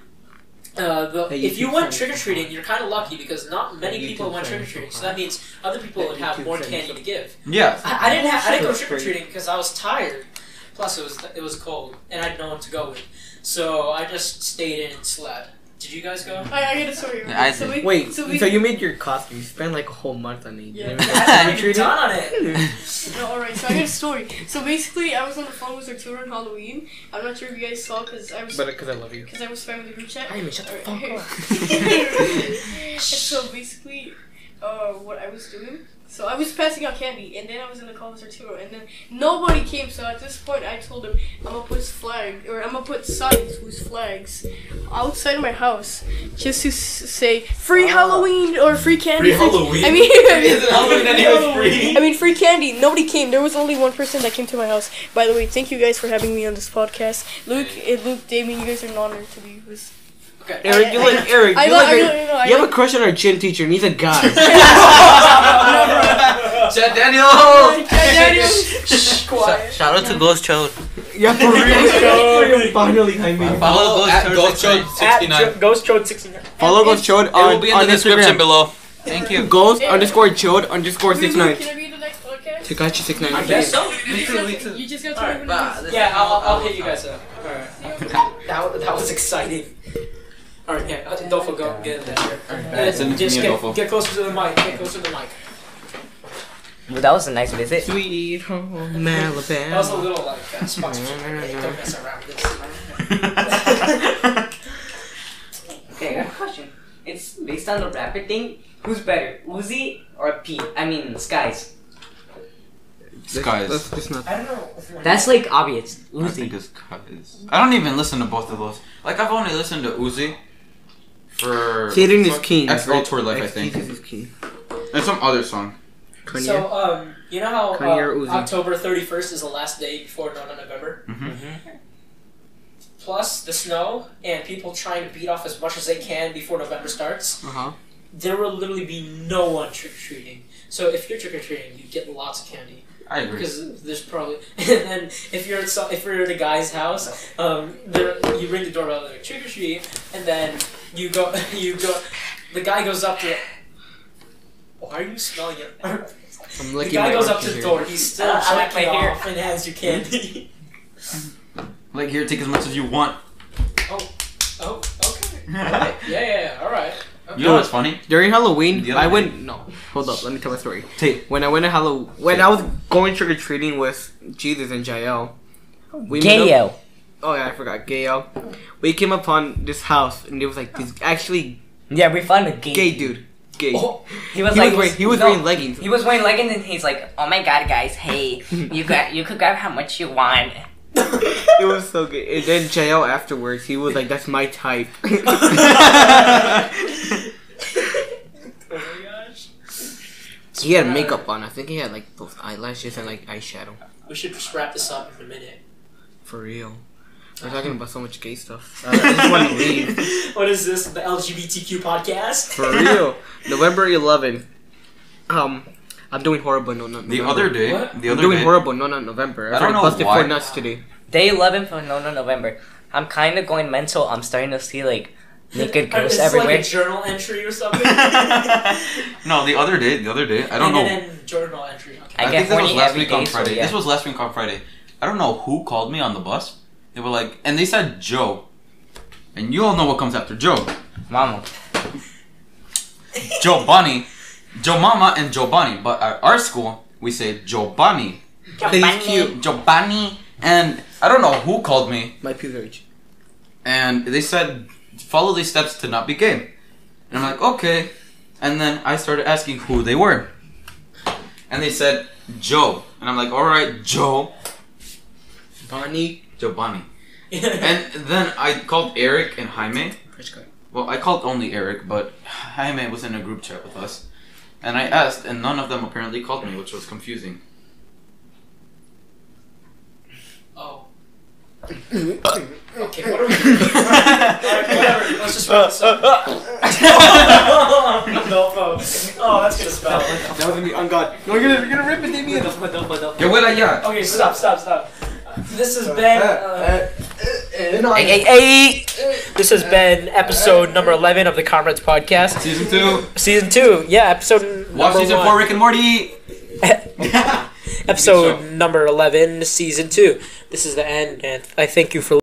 if you went trick or treating, you're kind of lucky because not many people went trick or treating. So that means other people would have more candy to give. Yeah. I didn't go trick or treating because I was tired. Plus, it was cold, and I had no one to go with. So I just stayed in and slept. Did you guys go? I get a story. Yeah, I So did. we- Wait, so so, we- you made your costume. You spent like a whole month on it. Yeah. You I haven't even treated? done on it. No, alright, so I got a story. So basically, I was on the phone with Arturo on Halloween. I'm not sure if you guys saw because I was But because I love you. spamming the group chat. Jaime, shut the fuck up. So basically, what I was doing. So I was passing out candy, and then I was in the call with Arturo, and then nobody came. So at this point, I told him I'm gonna put signs whose flags outside of my house, just to say free Halloween or free candy. Free Halloween? I mean, Isn't Halloween anyway free? I mean, free candy. Nobody came. There was only one person that came to my house. By the way, thank you guys for having me on this podcast. Luke, Damien, you guys are an honor to be with. Okay. Eric, you have a crush on our gym teacher, and he's a guy. Chad Daniel! Shh, quiet. Shout out to Ghost Chode. Yeah, for real. Finally, I mean. Follow at GhostChode69. Ghost Chode 69. Follow Ghost Chode It will be in on the description Instagram. below. Thank you. Ghost_Chode_69. Can I be the next podcast? Takashi69. I guess so. You just got to Alright, remember this. yeah, I'll hit you guys up. Alright. That was exciting. Alright, yeah, Dolpho, go get in there. Alright, send it to Just me, Adolfo. get closer to the mic. Get closer to the mic. Well, that was a nice visit. Sweet home That was a Alabama. little like sponsorship. Don't mess around with this. Okay, I got a question. It's based on the rapper thing. Who's better, Uzi or Pete? I mean, Skies. Skies. That's not. I don't know. That's like obvious. I think Uzi. it's Skies. I don't even listen to both of those. Like, I've only listened to Uzi for... Kaden is king. XL Tour Life, I think. Is king. And some other song. Kanye. So, you know how Kanye or Uzi? October 31st is the last day before November? Plus the snow and people trying to beat off as much as they can before November starts, there will literally be no one trick-or-treating. So if you're trick-or-treating, you get lots of candy. I agree. Because there's probably... And then if you're at a guy's house, you ring the doorbell, like, trick-or-treat, and then you go... The guy goes up to... Why are you smelling it? The guy goes up to the door, he's still I like checking my hair. off and hands you candy. Like, here, take as much as you want. Oh, okay. Alright. Yeah, alright. Okay. You know what's funny? During Halloween, The other I day. went. No, hold up. Let me tell my story. Take. When I went to when I was going trick or treating with Jesus and Jael, we met up- Gayo. Oh yeah, I forgot Gayo. We came upon this house, and it was like this actually Yeah, we found a gay. gay dude. Gay. Oh, He was He like was no, wearing leggings. He was wearing leggings and he's like, "Oh my god, guys, hey, you could grab how much you want." It was so good. And then Jael afterwards, he was like, "That's my type." oh my gosh. He had makeup on. I think he had like those eyelashes and like eyeshadow. We should just wrap this up in a minute. For real. We're talking about so much gay stuff. I just want to leave. What is this? The LGBTQ podcast? For real. November 11th. I'm doing horrible. No, not The November. other day... What? The I'm other doing day... horrible. No, not November. I don't know busted why. 4 nuts today. Day 11 for November. I'm kind of going mental. I'm starting to see like naked girls Is this everywhere. like a journal entry or something? No, the other day, I don't know. And journal entry. Okay. I I get think this was horny last every week on day, so Friday. yeah. This was last week on Friday. I don't know who called me on the bus. They were like, and they said Joe. And you all know what comes after Joe. Mama. Joe Bunny, Joe Mama, and Joe Bunny. But at our school, we say Joe Bunny. He's cute. Joe Bunny. And I don't know who called me. My pH. And they said, follow these steps to not be gay. And I'm like, okay. And then I started asking who they were. And they said, Joe. And I'm like, alright, Joe. Bonnie. Joe Bunny. And then I called Eric and Jaime. Well, I called only Eric, but Jaime was in a group chat with us. And I asked, and none of them apparently called me, which was confusing. Oh. Okay, what are we doing? Alright, whatever. Let's just wrap this up. No, oh, that's gonna spell. That was gonna be on God. No, you're gonna rip it, Damien. Yeah, well, yeah. Okay, stop. This has been. Hey. This has been episode number 11 of the Comrades podcast. Season 2. Season 2, yeah, episode Watch number season 1. 4, Rick and Morty. Episode number 11, season 2. This is the end, and I thank you for